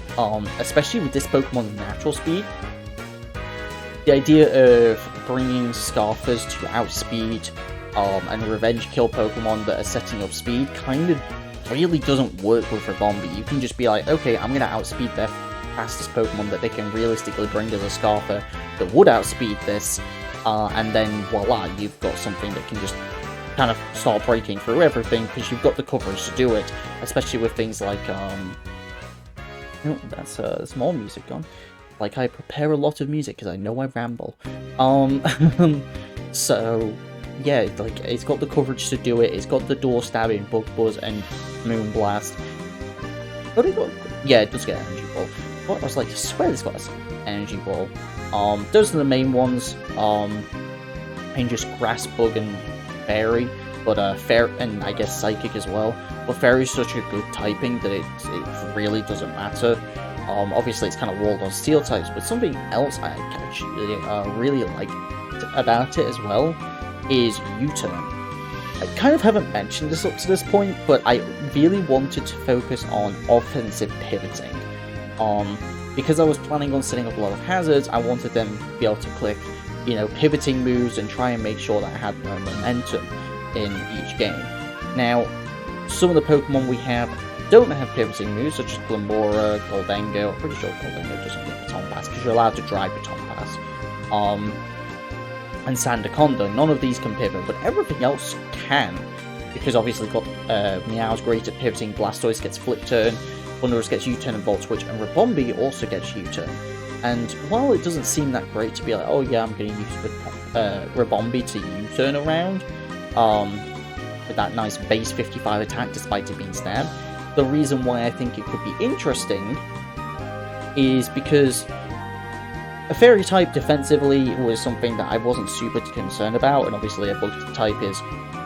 especially with this Pokemon's natural speed, the idea of bringing Scarfers to outspeed, and revenge kill Pokemon that are setting up speed kind of really doesn't work with Ribombee. You can just be like, okay, I'm gonna outspeed their fastest Pokemon that they can realistically bring as a Scarfer that would outspeed this, and then voila, you've got something that can just kind of start breaking through everything because you've got the coverage to do it, especially with things like, oh, there's more music on. Like, I prepare a lot of music because I know I ramble. So, yeah, like, it's got the coverage to do it, it's got the door stabbing, Bug Buzz, and Moonblast. But it got, yeah, it does get Energy Ball. But I was like, I swear it's got an Energy Ball. Those are the main ones. And just Grass, Bug, and Fairy. But, and I guess Psychic as well. But Fairy's such a good typing that it really doesn't matter. Obviously it's kind of walled on Steel types, but something else I actually really like about it as well is U-Turn. I kind of haven't mentioned this up to this point, but I really wanted to focus on offensive pivoting. Because I was planning on setting up a lot of hazards, I wanted them to be able to click, you know, pivoting moves and try and make sure that I had more momentum in each game. Now, some of the Pokemon we have don't have pivoting moves, such as Glamora, Goldengo. I'm pretty sure Goldengo doesn't get Baton Pass, because you're allowed to drive Baton Pass. and Sandaconda. None of these can pivot, but everything else can. Because obviously Meow's great at pivoting, Blastoise gets Flip Turn, Thundurus gets U-Turn and Volt Switch, and Ribombee also gets U-Turn. And while it doesn't seem that great to be like, oh yeah, I'm going to use Ribombee to U-Turn around, with that nice base 55 attack despite it being stabbed, the reason why I think it could be interesting is because a Fairy type defensively was something that I wasn't super concerned about, and obviously a Bug type is,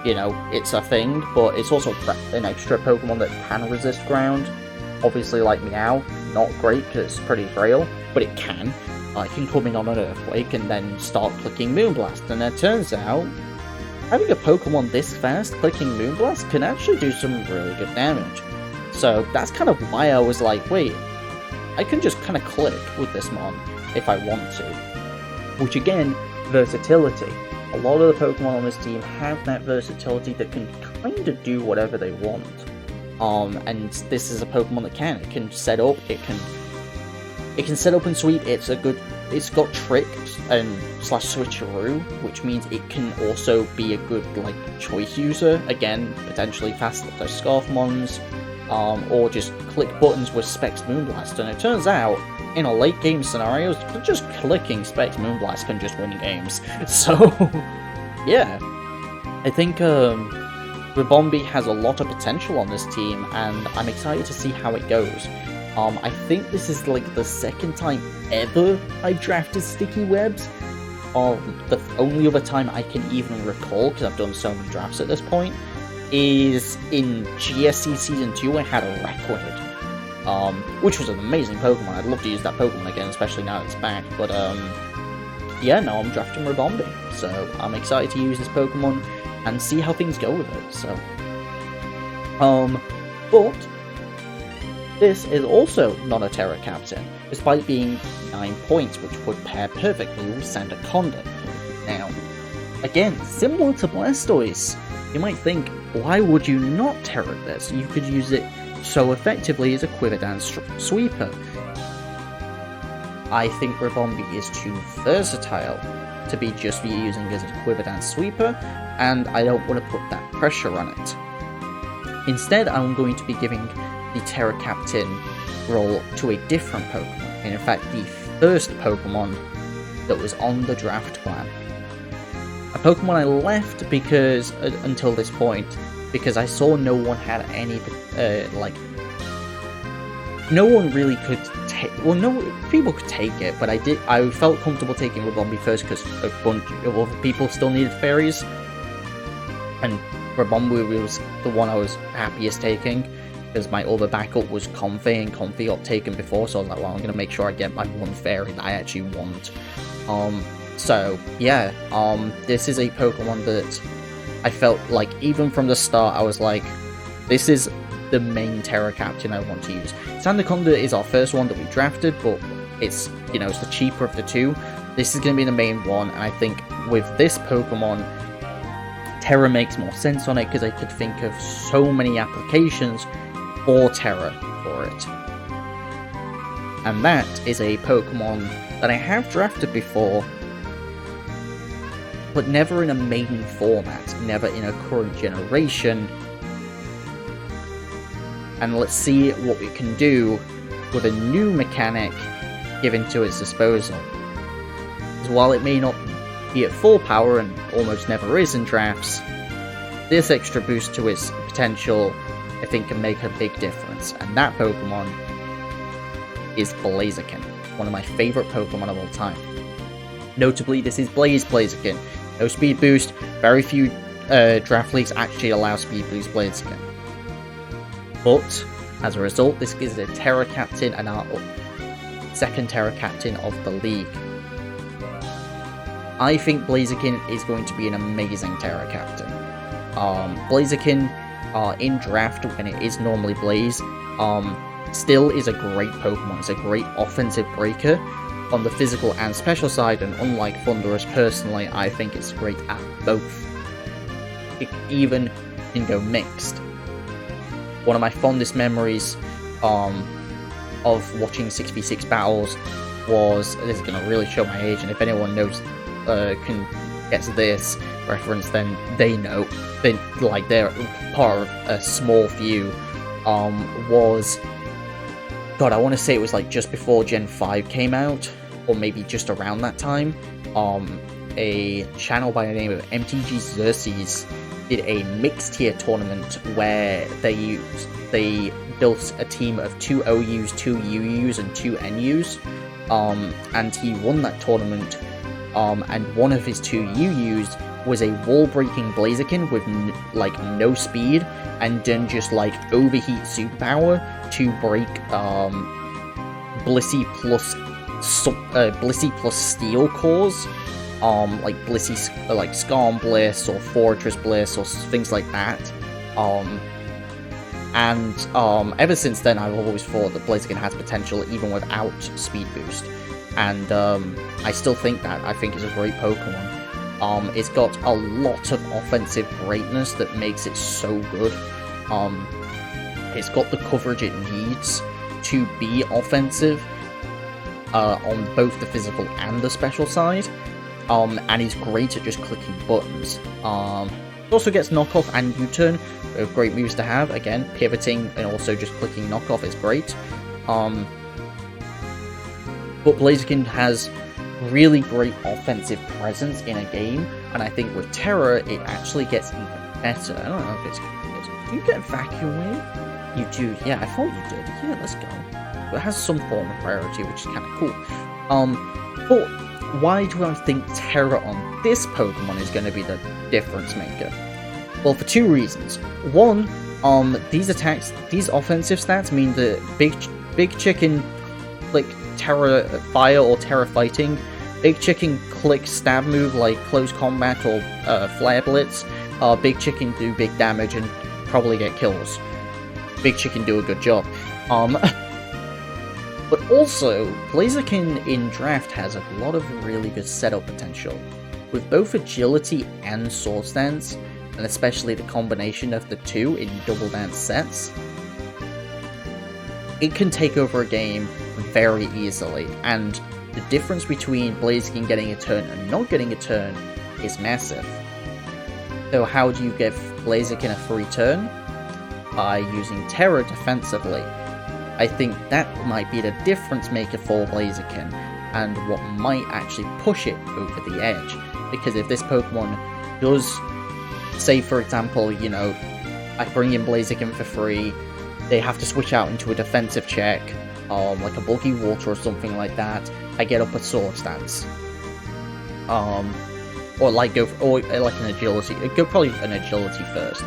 you know, it's a thing, but it's also an extra Pokemon that can resist ground. Obviously, like Meow, not great because it's pretty frail, but it can. It can come in on an Earthquake and then start clicking Moonblast, and it turns out having a Pokemon this fast clicking Moonblast can actually do some really good damage. So that's kind of why I was like, wait, I can just kind of click with this mon if I want to. Which again, versatility. A lot of the Pokemon on this team have that versatility that can kind of do whatever they want. And this is a Pokemon that can. It can set up, it can set up and sweep. It's got Trick and slash Switcheroo, which means it can also be a good like choice user. Again, potentially fast like those Scarf Mons, or just click buttons with Specs Moonblast. And it turns out, in a late game scenarios, just clicking Specs Moonblast can just win games. So, yeah, I think Ribombee has a lot of potential on this team, and I'm excited to see how it goes. I think this is like the second time ever I've drafted Sticky Webs. The only other time I can even recall, because I've done so many drafts at this point, is in GSC Season 2 I had a Requid, which was an amazing Pokemon. I'd love to use that Pokemon again, especially now that it's back, but yeah, now I'm drafting Ribombee, so I'm excited to use this Pokemon and see how things go with it, so. But this is also not a Terra Captain, despite being 9 points, which would pair perfectly with Sandaconda. Now, again, similar to Blastoise, you might think, why would you not Terra this? You could use it so effectively as a Quiver Dance Sweeper. I think Ribombee is too versatile to be just using as a Quiver Dance Sweeper, and I don't want to put that pressure on it. Instead, I'm going to be giving the Terra Captain role to a different Pokemon, and in fact the first Pokemon that was on the draft plan. A Pokemon I left because, until this point, because I saw no one had any, no one really could take, well, no, people could take it, but I felt comfortable taking Ribombee first because a bunch of other people still needed fairies, and Ribombee was the one I was happiest taking, because my other backup was Comfey, and Comfey got taken before, so I was like, well, I'm going to make sure I get my one fairy that I actually want. So, yeah, this is a Pokemon that I felt like, even from the start, I was like, this is the main Terra Captain I want to use. Sandaconda is our first one that we drafted, but it's, you know, it's the cheaper of the two. This is going to be the main one, and I think with this Pokemon, Terra makes more sense on it, because I could think of so many applications for Terra for it. And that is a Pokemon that I have drafted before, but never in a main format, never in a current generation. And let's see what we can do with a new mechanic given to its disposal. Because while it may not be at full power, and almost never is in drafts, this extra boost to its potential, I think, can make a big difference. And that Pokemon is Blaziken, one of my favourite Pokemon of all time. Notably, this is Blaziken. No speed boost, very few draft leagues actually allow speed boost Blaziken. But, as a result, this is a Terra Captain and our second Terra Captain of the league. I think Blaziken is going to be an amazing Terra Captain. Blaziken, in draft, when it is normally Blaze, still is a great Pokemon. It's a great offensive breaker on the physical and special side, and unlike Thundurus, personally, I think it's great at both. It even can go mixed. One of my fondest memories of watching 6v6 battles was, this is going to really show my age, and if anyone knows, can gets this reference, then they know. They're part of a small few. Was... God, I want to say it was like just before Gen 5 came out, or maybe just around that time. A channel by the name of MTG Xerxes did a mixed tier tournament where they built a team of 2 OUs, 2 UUs, and 2 NUs. And he won that tournament. And one of his 2 UUs was a wall-breaking Blaziken with no speed, and then just overheat superpower to break Blissey plus Steel cores, like Blissey Skarn Bliss or Fortress Bliss or things like that. And ever since then, I've always thought that Blaziken has potential even without speed boost, and I still think that. I think it's a great Pokemon. It's got a lot of offensive greatness that makes it so good. It's got the coverage it needs to be offensive on both the physical and the special side, and he's great at just clicking buttons. It also gets knockoff and U-turn, both great moves to have. Again, pivoting and also just clicking knockoff is great. But Blaziken has really great offensive presence in a game, and I think with Terra it actually gets even better. I don't know if it's good. Do you get Vacuum Wave? You do, yeah, I thought you did. Yeah, let's go. But it has some form of priority, which is kind of cool. But why do I think Terra on this Pokemon is going to be the difference maker? Well, for 2 reasons. One, these offensive stats mean that Big Chicken click Terra Fire or Terra Fighting. Big Chicken click stab move like Close Combat or Flare Blitz. Big Chicken do big damage and probably get kills. Big Chicken do a good job. But also, Blaziken in Draft has a lot of really good setup potential. With both agility and sword stance, and especially the combination of the 2 in double dance sets, it can take over a game very easily, and the difference between Blaziken getting a turn and not getting a turn is massive. So how do you give Blaziken a free turn? By using Terra defensively. I think that might be the difference maker for Blaziken, and what might actually push it over the edge. Because if this Pokemon does, say for example, I bring in Blaziken for free, they have to switch out into a defensive check, like a Bulky Water or something like that, I get up a Sword Stance. Or like an Agility, probably an Agility first,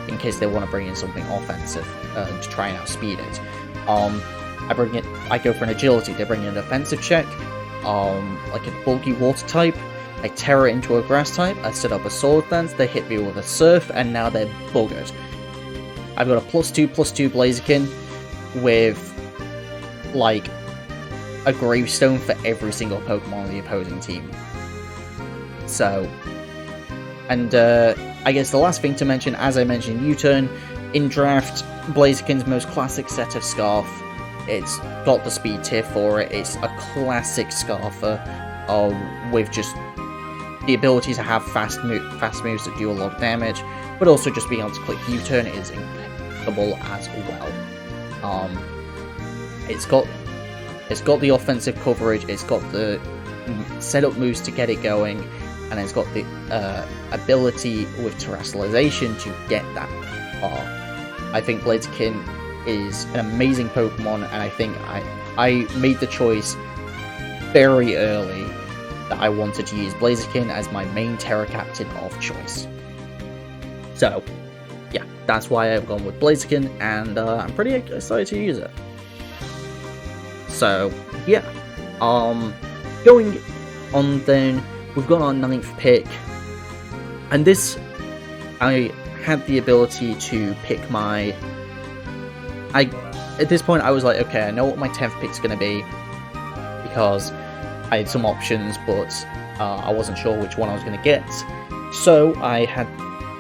in case they want to bring in something offensive to try and outspeed it. I go for an Agility, they bring in a defensive check, like a Bulky Water type, I Terra into a Grass type, I set up a Sword Dance, they hit me with a Surf, and now they're buggered. I've got a +2/+2 Blaziken with, a Gravestone for every single Pokemon on the opposing team. So, and I guess the last thing to mention, as I mentioned U-turn, in Draft, Blaziken's most classic set of Scarf. It's got the speed tier for it, it's a classic Scarfer, with just the ability to have fast moves that do a lot of damage, but also just being able to click U-turn is impeccable as well. It's got the offensive coverage, it's got the setup moves to get it going, and it's got the ability with Terrestrialization to get that far. I think Blaziken is an amazing Pokemon, and I think I made the choice very early that I wanted to use Blaziken as my main Terra Captain of choice. So, yeah, that's why I've gone with Blaziken, and I'm pretty excited to use it. So, yeah. Going on then, we've got our 9th pick, and this, I had the ability to pick my... At this point I was like, okay, I know what my 10th pick's going to be, because I had some options, but I wasn't sure which one I was going to get. So I had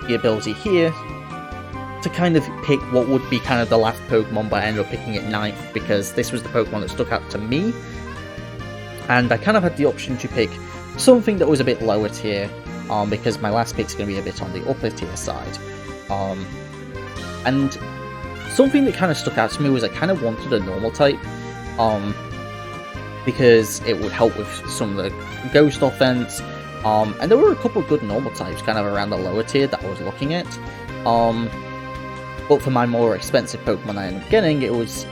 the ability here to kind of pick what would be kind of the last Pokemon, but I ended up picking it 9th, because this was the Pokemon that stuck out to me. And I kind of had the option to pick something that was a bit lower tier, because my last pick's going to be a bit on the upper tier side. And something that kind of stuck out to me was I kind of wanted a normal type, because it would help with some of the ghost offense, and there were a couple of good normal types kind of around the lower tier that I was looking at, but for my more expensive Pokemon I ended up getting, it was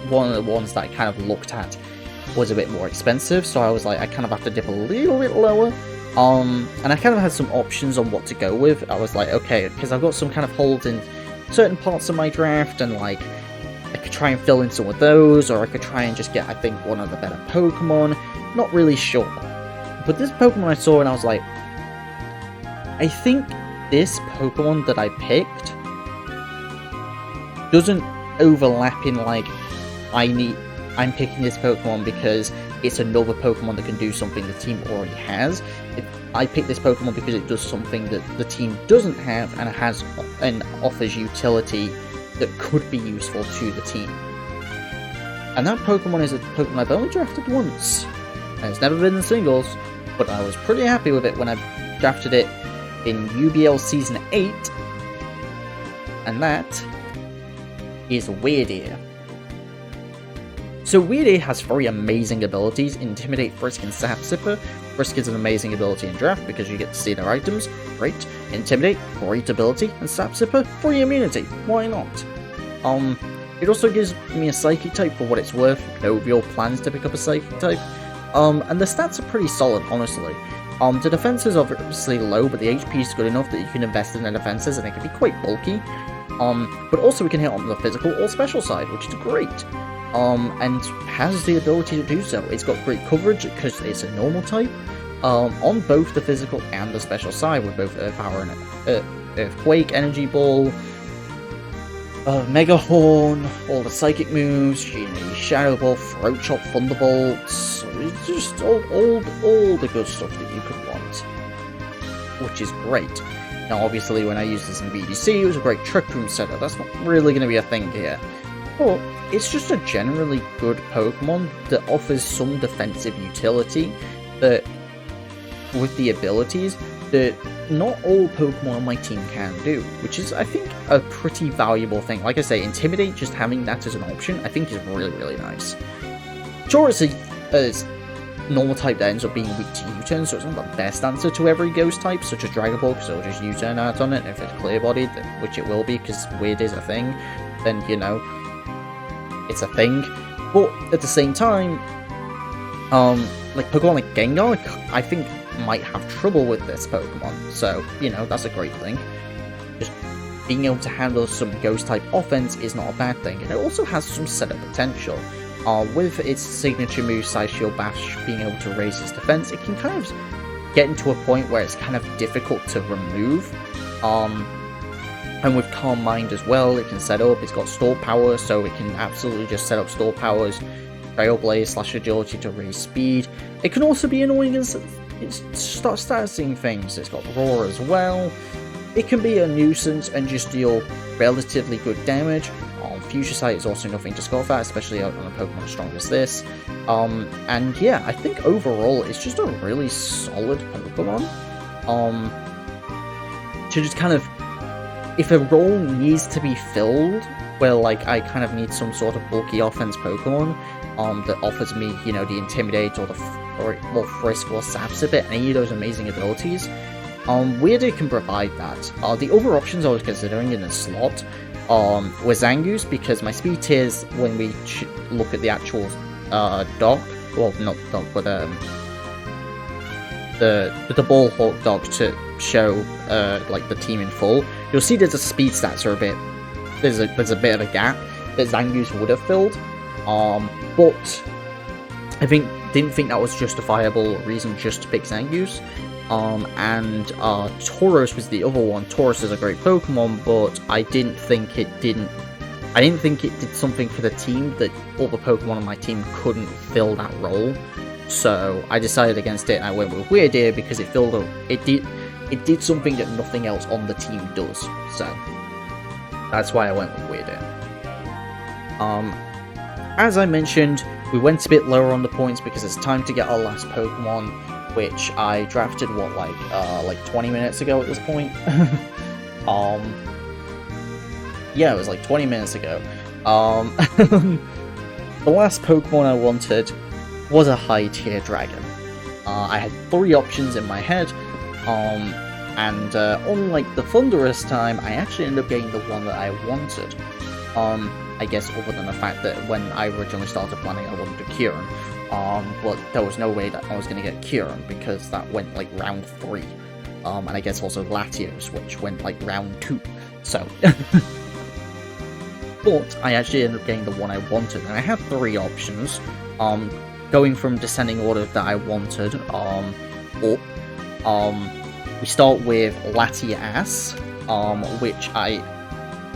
one of the ones that I kind of looked at was a bit more expensive, so I was like, I kind of have to dip a little bit lower, and I kind of had some options on what to go with. I was like, okay, because I've got some kind of holes in certain parts of my draft, and like, I could try and fill in some of those, or I could try and just get, I think, one of the better Pokemon. Not really sure. But this Pokemon I saw and I was like, I think this Pokemon that I picked doesn't overlap in like, I'm picking this Pokemon because it's another Pokemon that can do something the team already has. I picked this Pokemon because it does something that the team doesn't have and offers utility that could be useful to the team. And that Pokemon is a Pokemon I've only drafted once, and it's never been in singles, but I was pretty happy with it when I drafted it in UBL Season 8, and that is Weirdeer. So Weirdeer has 3 amazing abilities: Intimidate, Frisk, and Sapsipper. Frisk is an amazing ability in draft because you get to see their items. Great. Intimidate, great ability. And Sapsipper, free immunity. Why not? It also gives me a Psychic type for what it's worth. No real plans to pick up a Psychic type. And the stats are pretty solid, honestly. The defense is obviously low, but the HP is good enough that you can invest in the defenses and it can be quite bulky. But also we can hit on the physical or special side, which is great. And has the ability to do so. It's got great coverage because it's a normal type, on both the physical and the special side, with both Earth Power and Earthquake, Energy Ball, Mega Horn, all the Psychic moves, Shadow Ball, Throat Chop, Thunderbolts. It's just all the good stuff that you could want, which is great. Now obviously when I used this in VGC, it was a great Trick Room setup. That's not really going to be a thing here. But it's just a generally good Pokemon that offers some defensive utility that, with the abilities, that not all Pokemon on my team can do, which is, I think, a pretty valuable thing. Like I say, Intimidate, just having that as an option, I think is really, really nice. Sure, it's a normal type that ends up being weak to U-turn, so it's not the best answer to every ghost type, such as Dragon Ball, because it'll just U-turn out on it, and if it's clear-bodied, which it will be, because Weird is a thing, then, you know, it's a thing. But at the same time, like Pokemon like Gengar, I think might have trouble with this Pokemon, so, you know, that's a great thing. Just being able to handle some ghost-type offense is not a bad thing, and it also has some setup potential. With its signature move, Side Shield Bash, being able to raise its defense, it can kind of get into a point where it's kind of difficult to remove. And with Calm Mind as well, it can set up, it's got Store Power, so it can absolutely just set up Store Powers, Trailblaze / Agility to raise speed. It can also be annoying as it starts statusing things. It's got Roar as well. It can be a nuisance and just deal relatively good damage. Future Sight is also nothing to scoff at, especially on a Pokemon as strong as this. And yeah, I think overall it's just a really solid Pokemon. To just kind of, if a role needs to be filled, where like I kind of need some sort of bulky offense Pokemon that offers me, you know, the Intimidate or Frisk or Sapsipper, any of those amazing abilities, Weirdeer can provide that. The other options I was considering in this slot were Zangoose, because my speed tiers, when we look at the actual doc, well, not doc, but the ball hawk doc to show like the team in full, you'll see there's a speed stats are a bit, there's a bit of a gap that Zangoose would have filled, but I didn't think that was justifiable reason just to pick Zangoose. And Tauros was the other one. Tauros is a great Pokemon, but I didn't think it did something for the team that all the Pokemon on my team couldn't fill that role. So I decided against it, and I went with Weirdeer because it did something that nothing else on the team does. So that's why I went with Weirdeer. As I mentioned, we went a bit lower on the points because it's time to get our last Pokemon. which I drafted, like 20 minutes ago at this point? Yeah, it was like 20 minutes ago. The last Pokemon I wanted was a high-tier dragon. I had 3 options in my head, and unlike the Thundurus time, I actually ended up getting the one that I wanted. I guess other than the fact that when I originally started planning, I wanted a Kyurem. But there was no way that I was going to get Kyurem, because that went like round 3. And I guess also Latios, which went like round 2. So... But I actually ended up getting the one I wanted, and I had 3 options. Going from descending order that I wanted, up. We start with Latias, which I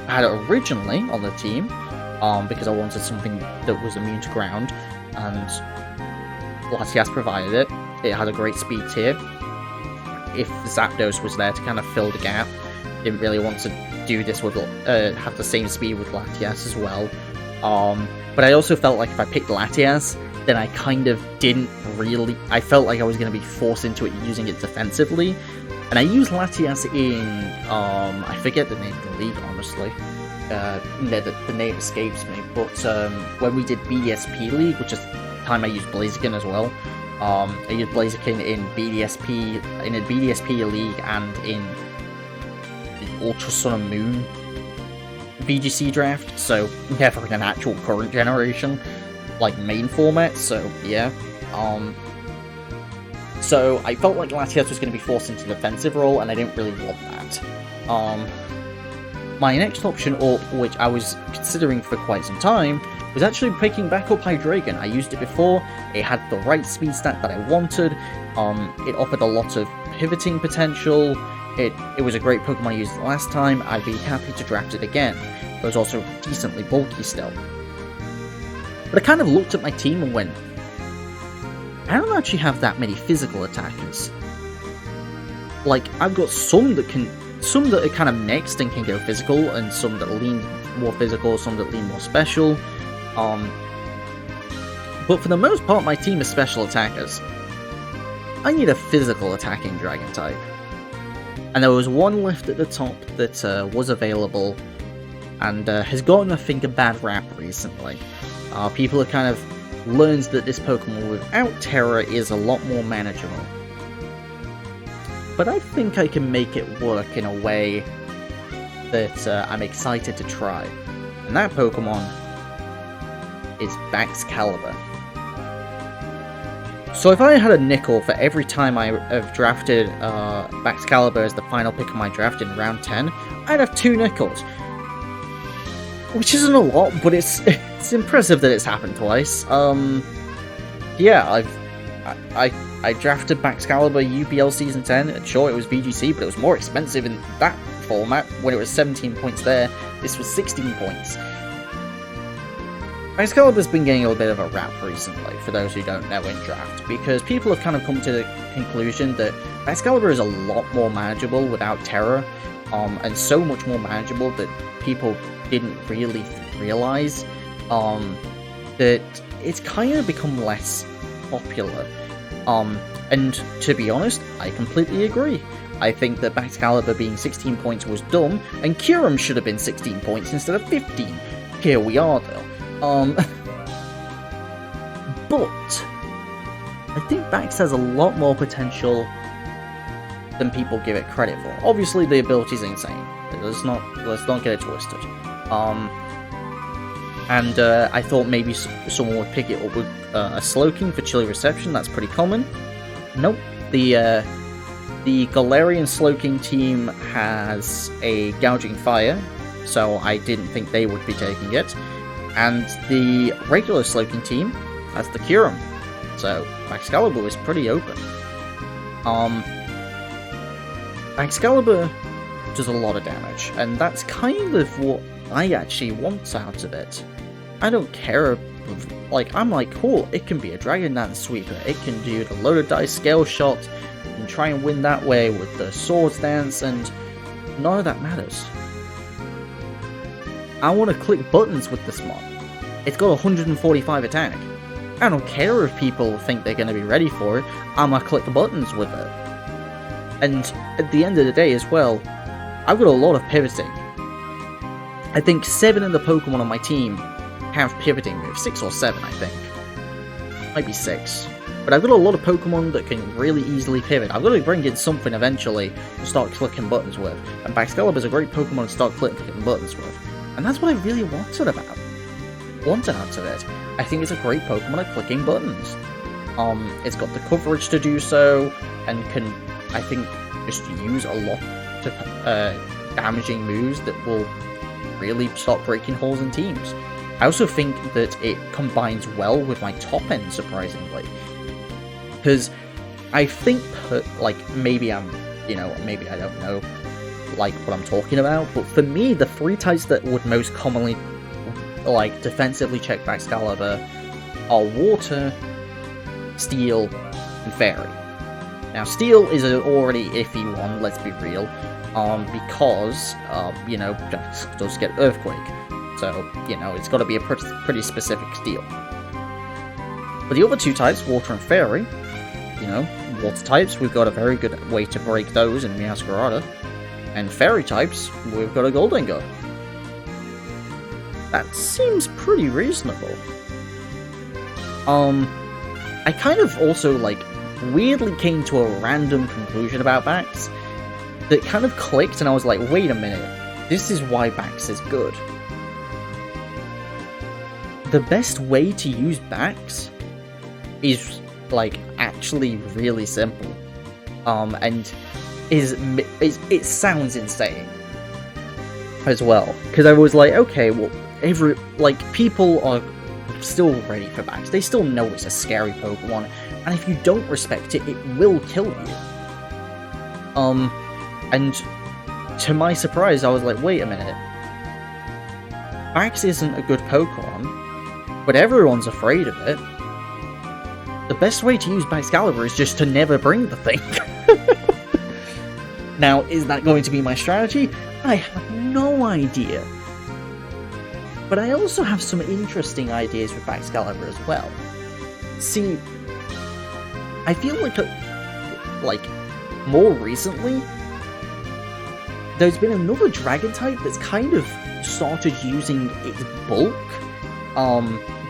had originally on the team, because I wanted something that was immune to ground, and Latias provided it. It had a great speed tier. If Zapdos was there to kind of fill the gap, didn't really want to do this with have the same speed with Latias as well. But I also felt like if I picked Latias, then I kind of didn't really... I felt like I was going to be forced into it using it defensively. And I used Latias in... I forget the name of the league, honestly. The name escapes me. But when we did BDSP League, which is the time I used Blaziken as well, I used Blaziken in a BDSP League and in the Ultra Sun and Moon VGC draft, so never in an actual current generation, like main format, so yeah. So I felt like Latias was going to be forced into the defensive role, and I didn't really want that. My next option, which I was considering for quite some time, was actually picking back up Hydreigon. I used it before, it had the right speed stat that I wanted, it offered a lot of pivoting potential, it was a great Pokemon I used last time. I'd be happy to draft it again. It was also decently bulky still. But I kind of looked at my team and went, I don't actually have that many physical attackers. Like, I've got some that are kind of mixed and can go physical, and some that lean more physical, some that lean more special. But for the most part, my team is special attackers. I need a physical attacking dragon type. And there was one left at the top that was available, and has gotten, I think, a bad rap recently. People have kind of learned that this Pokemon without Terra is a lot more manageable. But I think I can make it work in a way that I'm excited to try. And that Pokemon is Baxcalibur. So if I had a nickel for every time I have drafted Baxcalibur as the final pick of my draft in round 10, I'd have 2 nickels. Which isn't a lot, but it's impressive that it's happened twice. Yeah, I drafted Baxcalibur UPL Season 10, and sure, it was VGC, but it was more expensive in that format. When it was 17 points there, this was 16 points. Baxcalibur's been getting a bit of a rap recently, for those who don't know in draft, because people have kind of come to the conclusion that Baxcalibur is a lot more manageable without Terra, and so much more manageable that people didn't really realize that it's kind of become less popular. And to be honest, I completely agree. I think that Baxcalibur being 16 points was dumb, and Kyurem should have been 16 points instead of 15. Here we are, though. But I think Bax has a lot more potential than people give it credit for. Obviously, the ability is insane. Let's not get it twisted. And I thought maybe someone would pick it up with a Slowking for chilly reception. That's pretty common. Nope. The Galarian Slowking team has a Gouging Fire, so I didn't think they would be taking it. And the regular Slowking team has the Kyurem, so Baxcalibur is pretty open. Baxcalibur does a lot of damage, and that's kind of what I actually want out of it. I don't care, like, I'm like, cool, it can be a Dragon Dance Sweeper, it can do the loaded dice Scale Shot, and try and win that way with the Swords Dance, and none of that matters. I want to click buttons with this mod. It's got 145 attack. I don't care if people think they're going to be ready for it, I'm going to click the buttons with it. And at the end of the day as well, I've got a lot of pivoting. I think 7 of the Pokemon on my team have pivoting moves, 6 or 7 I think. Might be 6. But I've got a lot of Pokemon that can really easily pivot. I've got to bring in something eventually to start clicking buttons with. And Baxcalibur is a great Pokemon to start clicking buttons with. And that's what I really wanted out of it. I think it's a great Pokemon at clicking buttons. It's got the coverage to do so, and can, I think, just use a lot of damaging moves that will really start breaking holes in teams. I also think that it combines well with my top end, surprisingly. Because I think, maybe I'm, maybe I don't know, what I'm talking about, but for me, the 3 types that would most commonly, defensively check Baxcalibur are Water, Steel, and Fairy. Now, Steel is an already iffy one, let's be real, because, does get Earthquake. So, it's got to be a pretty specific Steel. But the other 2 types, Water and Fairy, Water types, we've got a very good way to break those in Meowscarada. And Fairy types, we've got a Goldengo. That seems pretty reasonable. I kind of also, weirdly came to a random conclusion about Bax that kind of clicked, and I was like, wait a minute, this is why Bax is good. The best way to use Bax is, actually really simple. And it sounds insane as well. Because I was like, okay, well, people are still ready for Bax. They still know it's a scary Pokemon, and if you don't respect it, it will kill you. And to my surprise, I was like, wait a minute. Bax isn't a good Pokemon, but everyone's afraid of it. The best way to use Baxcalibur is just to never bring the thing. Now, is that going to be my strategy? I have no idea. But I also have some interesting ideas with Baxcalibur as well. See, I feel like more recently, there's been another Dragon type that's kind of started using its bulk,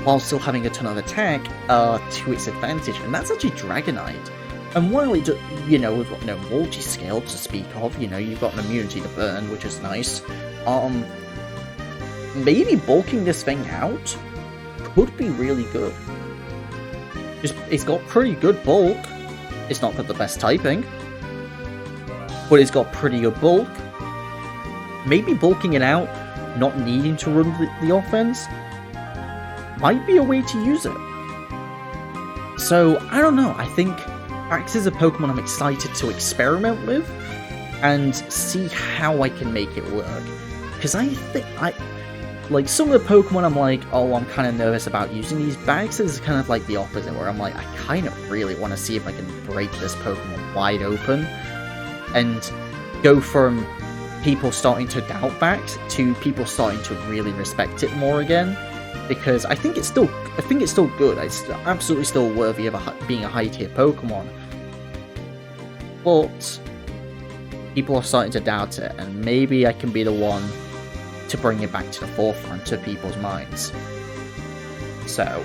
while still having a ton of attack, to its advantage, and that's actually Dragonite. And while it, we've got no multi-scale to speak of, you've got an immunity to burn, which is nice, maybe bulking this thing out could be really good. It's got pretty good bulk. It's not got the best typing, but it's got pretty good bulk. Maybe bulking it out, not needing to run the offense, might be a way to use it. So, I don't know, I think Bax is a Pokemon I'm excited to experiment with and see how I can make it work. Because I think, some of the Pokemon I'm like, oh, I'm kind of nervous about using these. Bax is kind of the opposite, where I'm like, I kind of really want to see if I can break this Pokemon wide open and go from people starting to doubt Bax to people starting to really respect it more again. Because I think it's still good. It's absolutely still worthy of being a high tier Pokemon. But people are starting to doubt it, and maybe I can be the one to bring it back to the forefront of people's minds. So,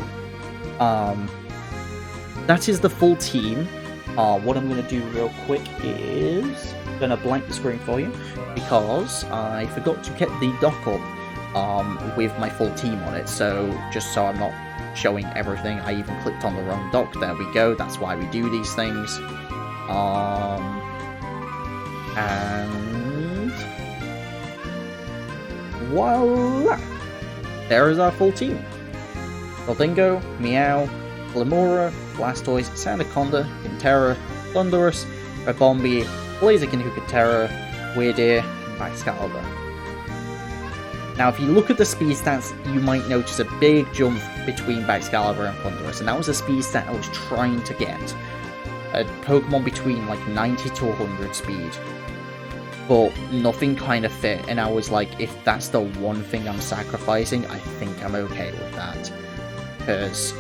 that is the full team. What I'm going to do real quick is I'm going to blank the screen for you because I forgot to get the dock up with my full team on it, so just so I'm not showing everything, I even clicked on the wrong dock. There we go, that's why we do these things. And voila! There is our full team. Goldingo, Meow, Limura, Blastoise, Sandaconda, Kintera, Thundurus, Rabombi, Blaziken Hookatera, Weirdeer, and Baxcalibur. Now, if you look at the speed stats, you might notice a big jump between Baxcalibur and Thundurus, and that was a speed stat I was trying to get. A Pokemon between 90 to 100 speed. But nothing kind of fit, and I was like, if that's the one thing I'm sacrificing, I think I'm okay with that. Because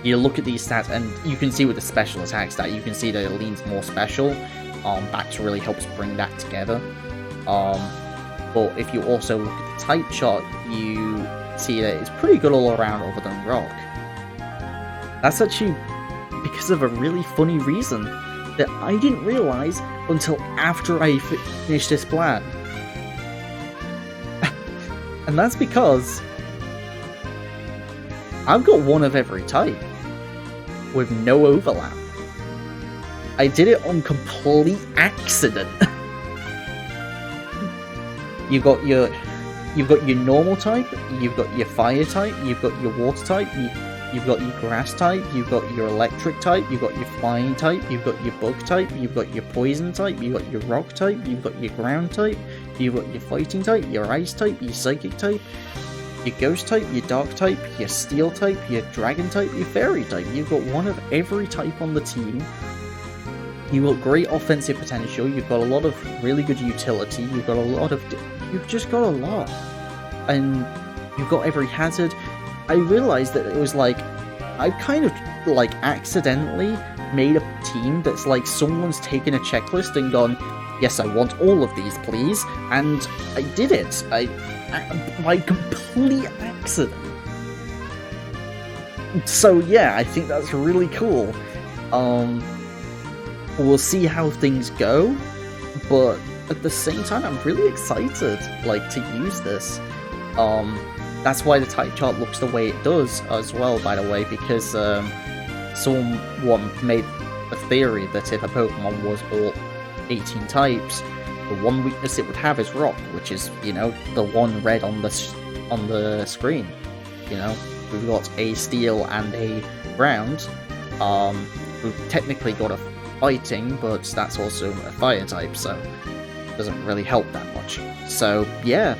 You look at these stats, and you can see with the special attack stat, you can see that it leans more special. Bax really helps bring that together. But if you also look at the type chart, you see that it's pretty good all around other than rock. That's actually because of a really funny reason that I didn't realize until after I finished this plan. And that's because I've got one of every type with no overlap. I did it on complete accident. You've got your normal type, you've got your fire type, you've got your water type, you've got your grass type, you've got your electric type, you've got your flying type, you've got your bug type, you've got your poison type, you've got your rock type, you've got your ground type, you've got your fighting type, your ice type, your psychic type, your ghost type, your dark type, your steel type, your dragon type, your fairy type. You've got one of every type on the team. You've got great offensive potential, you've got a lot of really good utility, you've got a lot of... You've just got a lot. And you've got every hazard. I realized that it was like... I've kind of, like, accidentally made a team that's like someone's taken a checklist and gone, yes, I want all of these, please. And I did it. By complete accident. So yeah, I think that's really cool. We'll see how things go, but at the same time, I'm really excited, like, to use this. That's why the type chart looks the way it does as well, by the way, because someone made a theory that if a Pokemon was all 18 types, the one weakness it would have is rock, which is, you know, the one red on the screen. You know, we've got a steel and a ground. We've technically got a fighting, but that's also a fire type, so it doesn't really help that much. So yeah,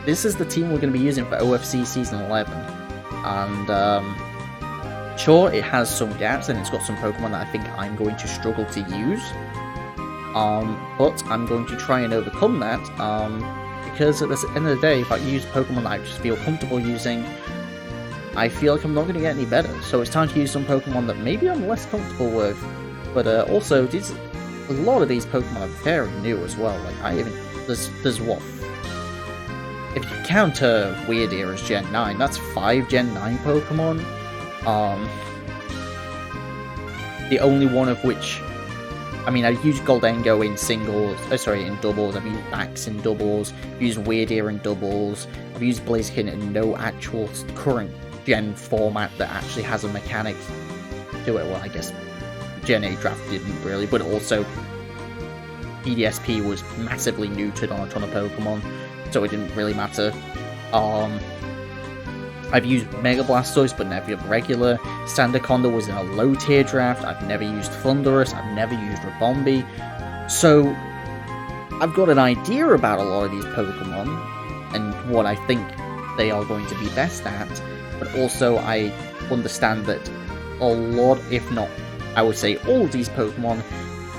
this is the team we're going to be using for OFC Season 11, and sure, it has some gaps, and it's got some Pokemon that I think I'm going to struggle to use, but I'm going to try and overcome that, because at the end of the day, if I use Pokemon that I just feel comfortable using, I feel like I'm not going to get any better, so it's time to use some Pokemon that maybe I'm less comfortable with. But also, a lot of these Pokemon are very new as well. Like, there's what? If you count Weirdeer as Gen 9, that's 5 Gen 9 Pokemon. The only one of which, I mean, I've used Goldengo in singles, in doubles, I've used Bax in doubles, I've used Weirdeer in doubles, I've used Blaziken in no actual current Gen format that actually has a mechanic to it. Well, I guess Gen 8 draft didn't really, but also PDSP was massively neutered on a ton of Pokemon, so it didn't really matter. I've used Mega Blastoise, but never regular. Sandaconda was in a low tier draft. I've never used Thundurus. I've never used Ribombee. So I've got an idea about a lot of these Pokemon and what I think they are going to be best at, but also I understand that a lot, if not, I would say all of these Pokemon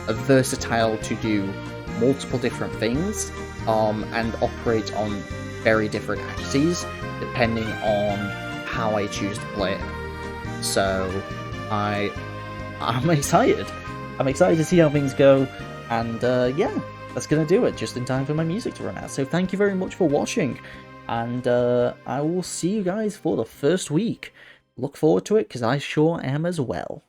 are versatile to do multiple different things, and operate on very different axes, depending on how I choose to play it. So, I'm excited. I'm excited to see how things go, and yeah, that's gonna do it, just in time for my music to run out. So thank you very much for watching, and I will see you guys for the first week. Look forward to it, because I sure am as well.